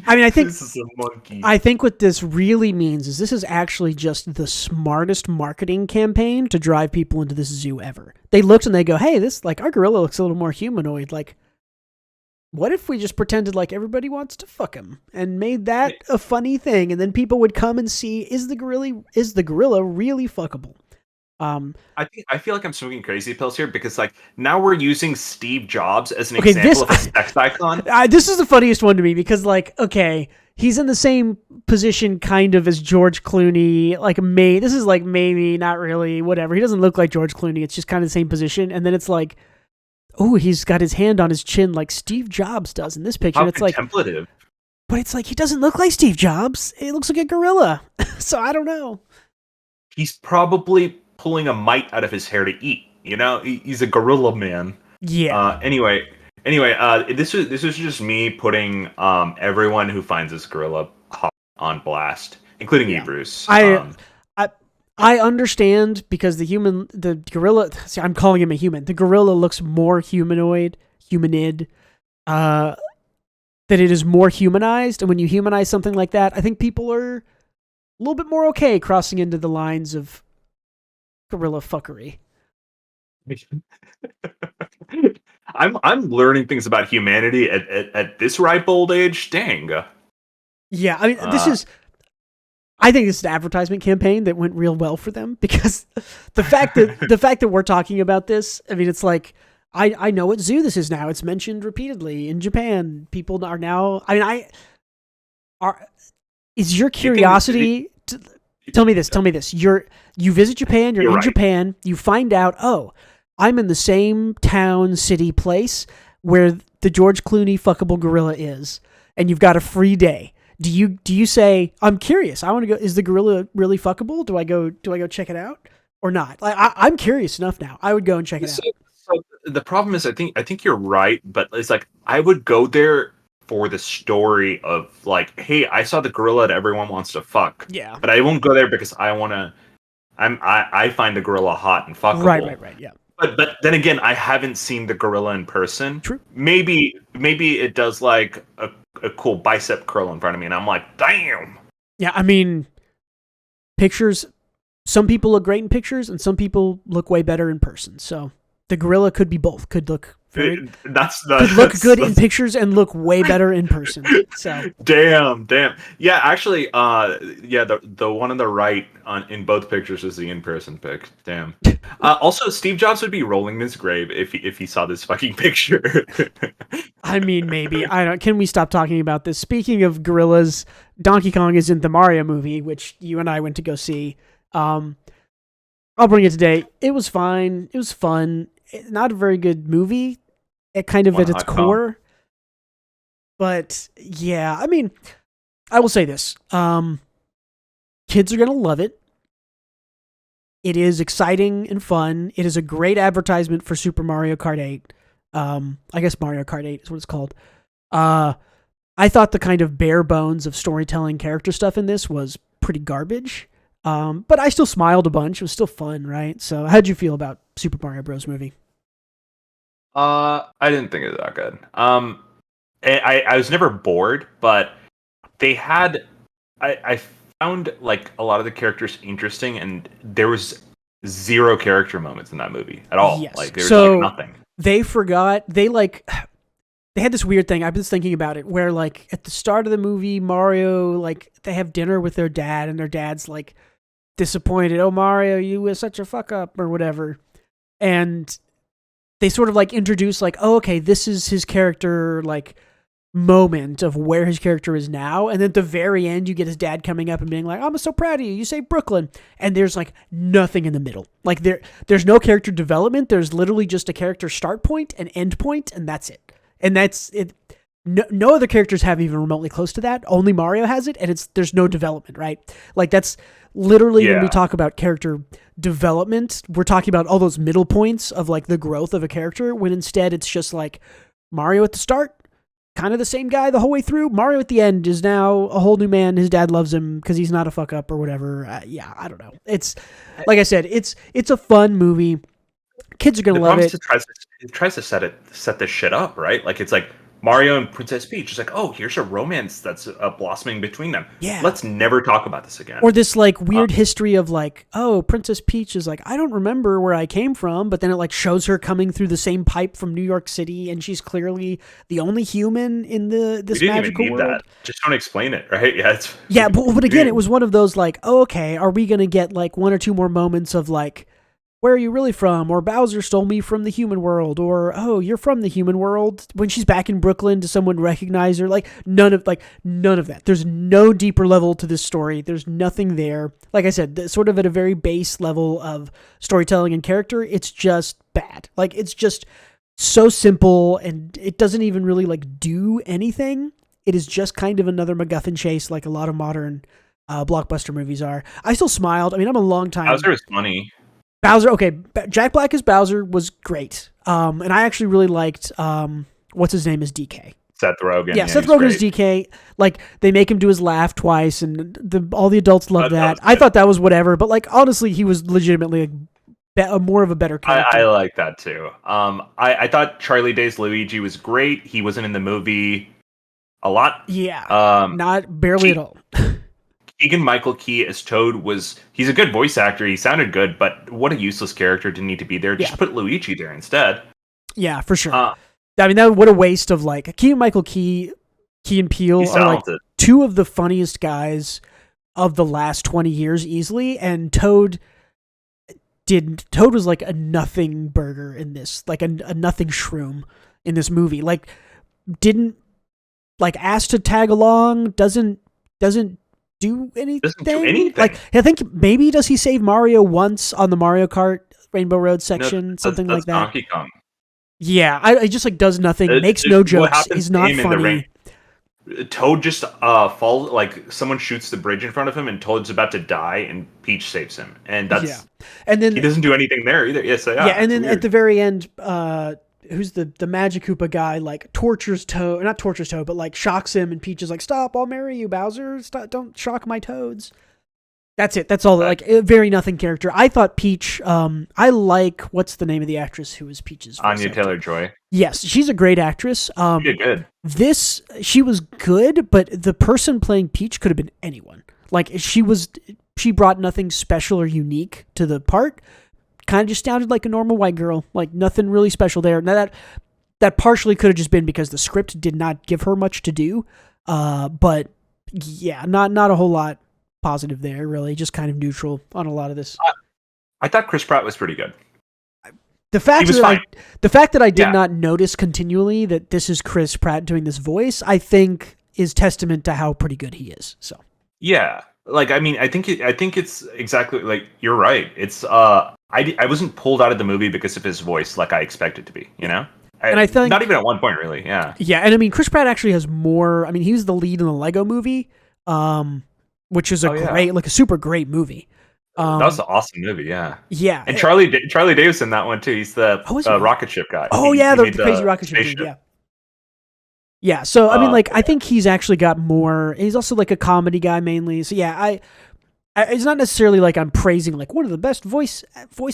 I mean, I think this is a monkey. I think what this really means is this is actually just the smartest marketing campaign to drive people into this zoo ever. They looked and they go, hey, this, like, our gorilla looks a little more humanoid. Like, what if we just pretended like everybody wants to fuck him and made that a funny thing, and then people would come and see, is the gorilla really fuckable? I feel like I'm smoking crazy pills here because like now we're using Steve Jobs as an Okay, example of a sex icon. This is the funniest one to me because, like, okay, he's in the same position kind of as George Clooney. Like, this is like maybe not really, whatever. He doesn't look like George Clooney. It's just kind of the same position. And then it's like, oh, he's got his hand on his chin like Steve Jobs does in this picture. How It's like, contemplative. but it's like he doesn't look like Steve Jobs. It looks like a gorilla. So I don't know. He's probably pulling a mite out of his hair to eat. You know, he's a gorilla man. Yeah. Anyway, this was just me putting everyone who finds this gorilla on blast, including you, Bruce. I understand because the gorilla. See, I'm calling him a human. The gorilla looks more humanid. That it is more humanized, and when you humanize something like that, I think people are a little bit more okay crossing into the lines of gorilla fuckery. I'm learning things about humanity at this ripe old age. Dang. Yeah, I mean, I think this is an advertisement campaign that went real well for them because the fact that we're talking about this, I mean, it's like I know what zoo this is now. It's mentioned repeatedly in Japan. People are now. I mean, is your curiosity? Tell me this. You visit Japan. You're in right. Japan. You find out. Oh, I'm in the same town, city, place where the George Clooney fuckable gorilla is, and you've got a free day. Do you say, I'm curious, I want to go, is the gorilla really fuckable? Do I go check it out or not? Like I'm curious enough now. I would go and check it out. So the problem is I think you're right, but it's like I would go there for the story of like, hey, I saw the gorilla that everyone wants to fuck. Yeah. But I won't go there because I find the gorilla hot and fuckable. Right, yeah. But then again, I haven't seen the gorilla in person. True. Maybe it does like a cool bicep curl in front of me, and I'm like, damn. Yeah, I mean, pictures. Some people look great in pictures, and some people look way better in person. So the gorilla could be both. Could look could look good in pictures and look way better in person. So damn. Yeah, actually, the one on the right in both pictures is the in-person pic. Damn. Also, Steve Jobs would be rolling in his grave if he saw this fucking picture. I mean, maybe. I don't. Can we stop talking about this? Speaking of gorillas, Donkey Kong is in the Mario movie, which you and I went to go see. I'll bring it today. It was fine. It was fun. Not a very good movie, at its core. But yeah, I mean, I will say this: kids are gonna love it. It is exciting and fun. It is a great advertisement for Super Mario Kart 8. I guess Mario Kart 8 is what it's called. I thought the kind of bare bones of storytelling character stuff in this was pretty garbage. But I still smiled a bunch. It was still fun, right? So how'd you feel about Super Mario Bros. Movie? I didn't think it was that good. I was never bored, but they had... I found like a lot of the characters interesting, and there was zero character moments in that movie at all. Yes. Like there was like nothing. They forgot. They had this weird thing. I've been thinking about it, where like at the start of the movie, Mario, like they have dinner with their dad, and their dad's like disappointed. Oh, Mario, you were such a fuck up or whatever. And they sort of like introduce like, oh, okay, this is his character like moment of where his character is now. And then at the very end, you get his dad coming up and being like, I'm so proud of you. You saved Brooklyn. And there's like nothing in the middle. Like there's no character development. There's literally just a character start point and end point, and that's it. And that's it. No other characters have even remotely close to that. Only Mario has it, and there's no development, right? Like that's literally when we talk about character development, we're talking about all those middle points of like the growth of a character, when instead it's just like Mario at the start, kind of the same guy the whole way through. Mario at the end is now a whole new man. His dad loves him because he's not a fuck up or whatever. I don't know. It's like I said, it's a fun movie. Kids are gonna love it. It tries to set this shit up, right? Like it's like Mario and Princess Peach. It's like, oh, here's a romance that's blossoming between them. Yeah. Let's never talk about this again. Or this like weird history of like, oh, Princess Peach is like, I don't remember where I came from, but then it like shows her coming through the same pipe from New York City, and she's clearly the only human in this magical world. That. Just don't explain it, right? Yeah, but again, it was one of those like, oh, okay, are we gonna get like one or two more moments of like where are you really from? Or Bowser stole me from the human world. Or, oh, you're from the human world. When she's back in Brooklyn, does someone recognize her? Like, none of that. There's no deeper level to this story. There's nothing there. Like I said, sort of at a very base level of storytelling and character, it's just bad. Like, it's just so simple, and it doesn't even really, like, do anything. It is just kind of another MacGuffin chase, like a lot of modern blockbuster movies are. I still smiled. I mean, I'm a long time... Bowser is funny. Bowser, okay, Jack Black as Bowser was great. And I actually really liked, what's his name as DK? Seth Rogen. Yeah, Seth Rogen as DK. Like, they make him do his laugh twice, and all the adults love that. I thought that was whatever, but, like, honestly, he was legitimately more of a better character. I like that, too. I thought Charlie Day's Luigi was great. He wasn't in the movie a lot. Yeah, barely at all. Keegan-Michael Key as Toad he's a good voice actor. He sounded good, but what a useless character to need to be there. Just put Luigi there instead. Yeah, for sure. I mean, what a waste of, like, Keegan-Michael Key and Peele are like two of the funniest guys of the last 20 years easily, and Toad was like a nothing burger in this, like a nothing shroom in this movie. Like, didn't, like, ask to tag along, doesn't do anything. Like, I think maybe does he save Mario once on the Mario Kart Rainbow Road section, something like that. Donkey Kong. Yeah, I just, like, does nothing, makes no jokes. He's not funny. Toad just falls, like, someone shoots the bridge in front of him, and Toad's about to die, and Peach saves him, and and then he doesn't do anything there either. And then at the very end, who's the Magic Koopa guy, like, not tortures Toad, but, like, shocks him, and Peach is like, stop, I'll marry you, Bowser. Stop, don't shock my toads. That's it. That's all. Like, a very nothing character. I thought Peach, I like, what's the name of the actress who was Peach's voice Anya actor? Taylor-Joy. Yes, she's a great actress. She did good. She was good, but the person playing Peach could have been anyone. Like, she brought nothing special or unique to the part. Kind of just sounded like a normal white girl, like nothing really special there. Now that partially could have just been because the script did not give her much to do, but yeah, not a whole lot positive there, really. Just kind of neutral on a lot of this. I thought Chris Pratt was pretty good. The fact that I did not notice continually that this is Chris Pratt doing this voice, I think, is testament to how pretty good he is. So yeah, like, I mean, I think it's exactly like you're right. It's I wasn't pulled out of the movie because of his voice like I expected to be, you know? And I think not even at one point, really. Yeah. Yeah. And I mean, Chris Pratt actually has more. I mean, he was the lead in the Lego movie, which is a super great movie. That was an awesome movie. Yeah. Yeah. And Charlie Davis in that one too. He's the rocket ship guy. Oh, he the crazy rocket ship dude. Yeah. Yeah. So, I mean, like, I think he's actually got more. He's also like a comedy guy mainly. So, yeah, it's not necessarily like I'm praising like one of the best voice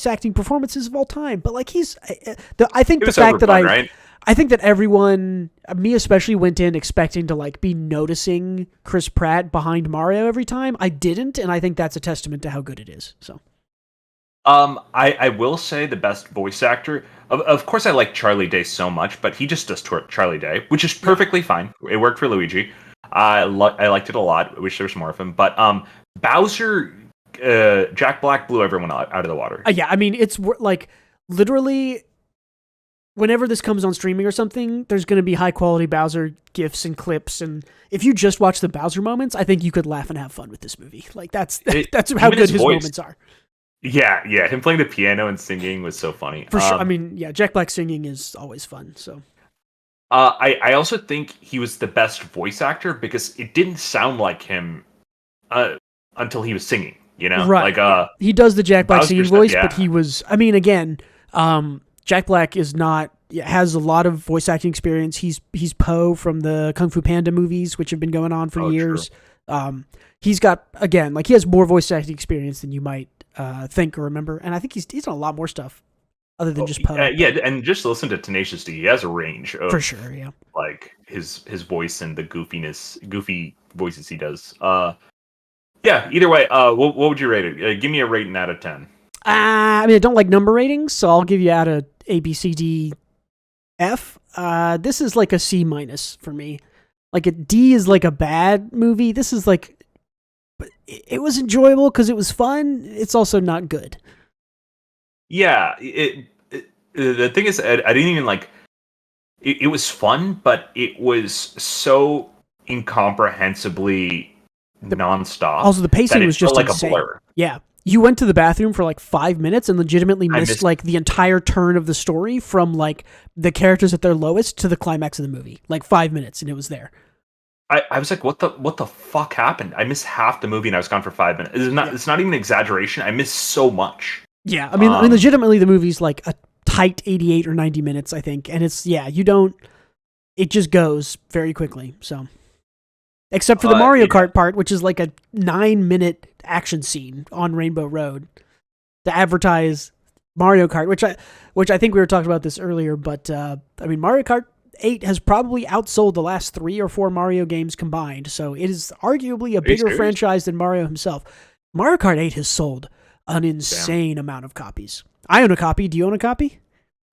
acting performances of all time, but like I think the fact that I think that everyone, me especially, went in expecting to like be noticing Chris Pratt behind Mario every time. I didn't, and I think that's a testament to how good it is. So, I will say the best voice actor. Of course, I like Charlie Day so much, but he just does Charlie Day, which is perfectly fine. It worked for Luigi. I liked it a lot. I wish there was more of him, but Bowser, Jack Black blew everyone out of the water. Yeah, I mean, it's like literally whenever this comes on streaming or something, there's going to be high quality Bowser GIFs and clips. And if you just watch the Bowser moments, I think you could laugh and have fun with this movie. Like that's how good his moments are. Yeah. Him playing the piano and singing was so funny. For sure. I mean, yeah, Jack Black singing is always fun. So. I also think he was the best voice actor because it didn't sound like him until he was singing, you know? Right. Like, he does the Jack Black singing voice, but he was, I mean, again, Jack Black has a lot of voice acting experience. He's Po from the Kung Fu Panda movies, which have been going on for years. He's got, again, like he has more voice acting experience than you might think or remember. And I think he's done a lot more stuff other than just Po. Yeah, and just listen to Tenacious D. He has a range of, for sure, yeah, like his voice and the goofy voices he does. Yeah, either way, what would you rate it? Give me a rating out of 10. I mean, I don't like number ratings, so I'll give you out of A, B, C, D, F. This is like a C- for me. Like a D is like a bad movie. This is like, it was enjoyable because it was fun. It's also not good. Yeah, the thing is, I didn't even like. It was fun, but it was so incomprehensibly nonstop. Also, the pacing it was just felt like insane. a blur. Yeah. You went to the bathroom for like 5 minutes and legitimately missed like the entire turn of the story from like the characters at their lowest to the climax of the movie. Like 5 minutes and it was there. I was like, what the fuck happened? I missed half the movie and I was gone for 5 minutes. It's not even an exaggeration. I missed so much. Yeah, I mean, legitimately, the movie's like a tight 88 or 90 minutes, I think, and it's it just goes very quickly. So, except for the Mario Kart part, which is like a 9-minute action scene on Rainbow Road to advertise Mario Kart, which I think we were talking about this earlier, but I mean, Mario Kart 8 has probably outsold the last 3 or 4 Mario games combined, so it is arguably a bigger franchise than Mario himself. Mario Kart 8 has sold an insane amount of copies. I own a copy. Do you own a copy?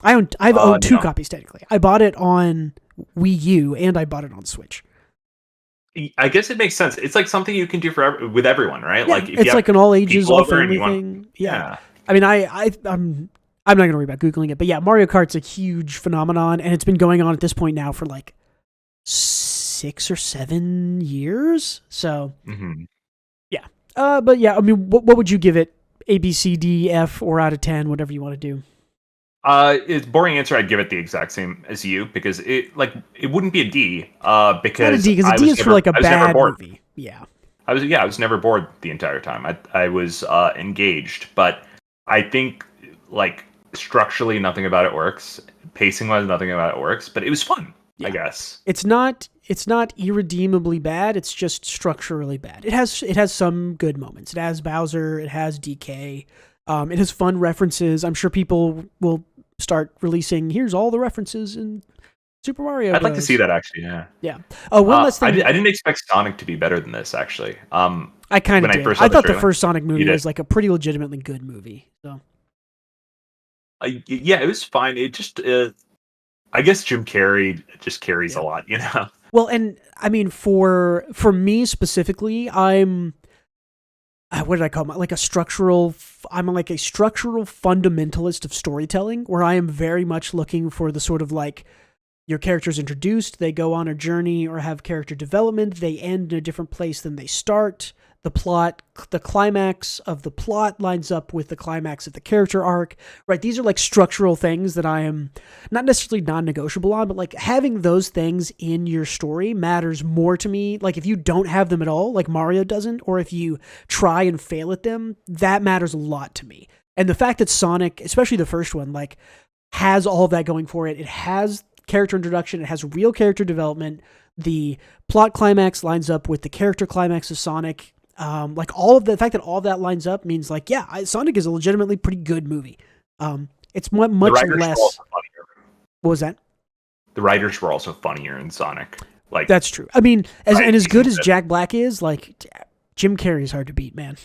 I've owned 2 copies technically. I bought it on Wii U and I bought it on Switch. I guess it makes sense. It's like something you can do with everyone, right? Yeah, like if it's like an all ages, all family thing. Want, yeah. I mean, I'm not going to worry about Googling it, but yeah, Mario Kart's a huge phenomenon, and it's been going on at this point now for like 6 or 7 years. So, yeah. But yeah, I mean, what would you give it? A, B, C, D, F, or out of 10, whatever you want to do. It's boring answer. I'd give it the exact same as you because it wouldn't be a D. Because not a D, because a D is for like a bad movie. Yeah. I was never bored the entire time. I was engaged, but I think like structurally nothing about it works. Pacing wise, nothing about it works. But it was fun. Yeah. I guess it's not irredeemably bad. It's just structurally bad. It has some good moments. It has Bowser. It has DK. It has fun references. I'm sure people will start releasing. Here's all the references in Super Mario. I'd like to see that actually. Yeah. Yeah. Oh, one last thing. I didn't expect Sonic to be better than this actually. I kind of did. I thought the first Sonic movie was like a pretty legitimately good movie. So. Yeah, it was fine. It just. I guess Jim Carrey just carries a lot, you know? Well, and I mean, for me specifically, I'm, what did I call it? I'm like a structural fundamentalist of storytelling, where I am very much looking for the sort of like, your character's introduced, they go on a journey or have character development, they end in a different place than they start. The climax of the plot lines up with the climax of the character arc, right? These are like structural things that I am not necessarily non-negotiable on, but like having those things in your story matters more to me. Like if you don't have them at all, like Mario doesn't, or if you try and fail at them, that matters a lot to me. And the fact that Sonic, especially the first one, like has all of that going for it. It has character introduction. It has real character development. The plot climax lines up with the character climax of Sonic. Like all of the fact that all of that lines up means like, yeah, Sonic is a legitimately pretty good movie. It's much less. What was that? The writers were also funnier in Sonic. Like that's true. I mean, as good as Jack Black is, like Jim Carrey is hard to beat, man.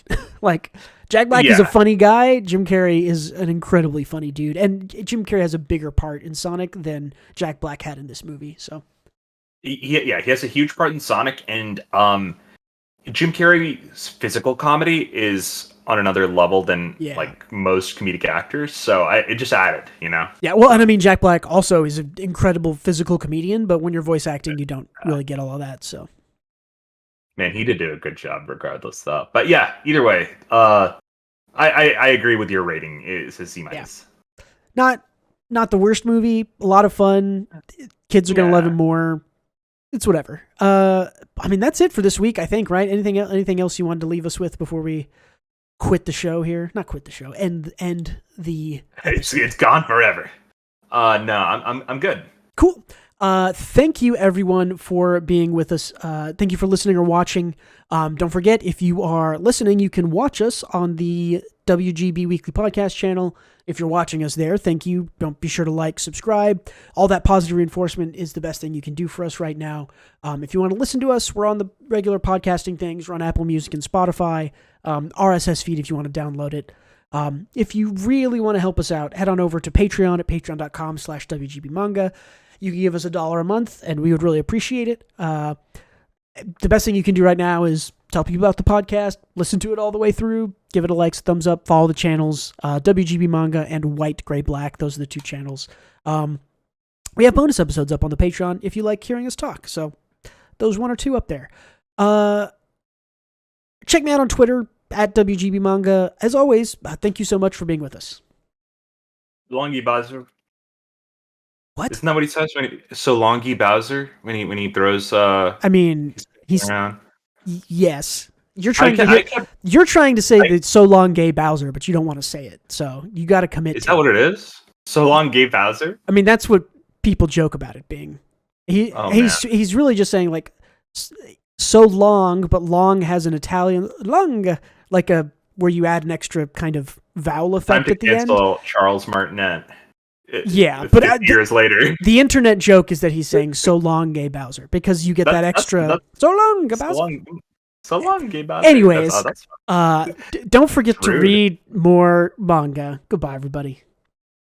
Like Jack Black is a funny guy. Jim Carrey is an incredibly funny dude, and Jim Carrey has a bigger part in Sonic than Jack Black had in this movie. So, he has a huge part in Sonic, and Jim Carrey's physical comedy is on another level than like most comedic actors, so it just added, you know. Yeah, well, and I mean Jack Black also is an incredible physical comedian, but when you're voice acting, you don't really get all of that. So, man, he did do a good job, regardless, though. But yeah, either way, I agree with your rating. It's a C-. Yeah. Not the worst movie. A lot of fun. Kids are gonna love it more. It's whatever. I mean, that's it for this week, I think, right? Anything else you wanted to leave us with before we quit the show here? Not quit the show. End the. It's gone forever. No, I'm good. Cool. Thank you everyone for being with us. Thank you for listening or watching. Don't forget, if you are listening, you can watch us on the WGB Weekly Podcast channel. If you're watching us there, thank you. Don't be sure to like, subscribe. All that positive reinforcement is the best thing you can do for us right now. If you want to listen to us, we're on the regular podcasting things. We're on Apple Music and Spotify. RSS feed if you want to download it. If you really want to help us out, head on over to Patreon at patreon.com/WGBmanga. You can give us $1 a month, and we would really appreciate it. The best thing you can do right now is tell people about the podcast, listen to it all the way through, give it a like, thumbs up, follow the channels, WGB Manga and White Gray Black. Those are the two channels. We have bonus episodes up on the Patreon if you like hearing us talk. So those one or two up there. Check me out on Twitter at WGB Manga. As always, thank you so much for being with us. Longy Bowser. What? Isn't that what he says? Longy Bowser when he throws. I mean, he's around. Yes. You're trying to say that so long gay Bowser, but you don't want to say it. So you got to commit. Is that what it is? So long gay Bowser? I mean, that's what people joke about it being. He's really just saying like so long, but long has an Italian long, like where you add an extra kind of vowel effect at the end. Charles Martinet. But years later, the internet joke is that he's saying "so long, gay Bowser" because you get that extra "so long, gay Bowser." So long, gay Bowser. Anyways, don't forget to read more manga. Goodbye, everybody.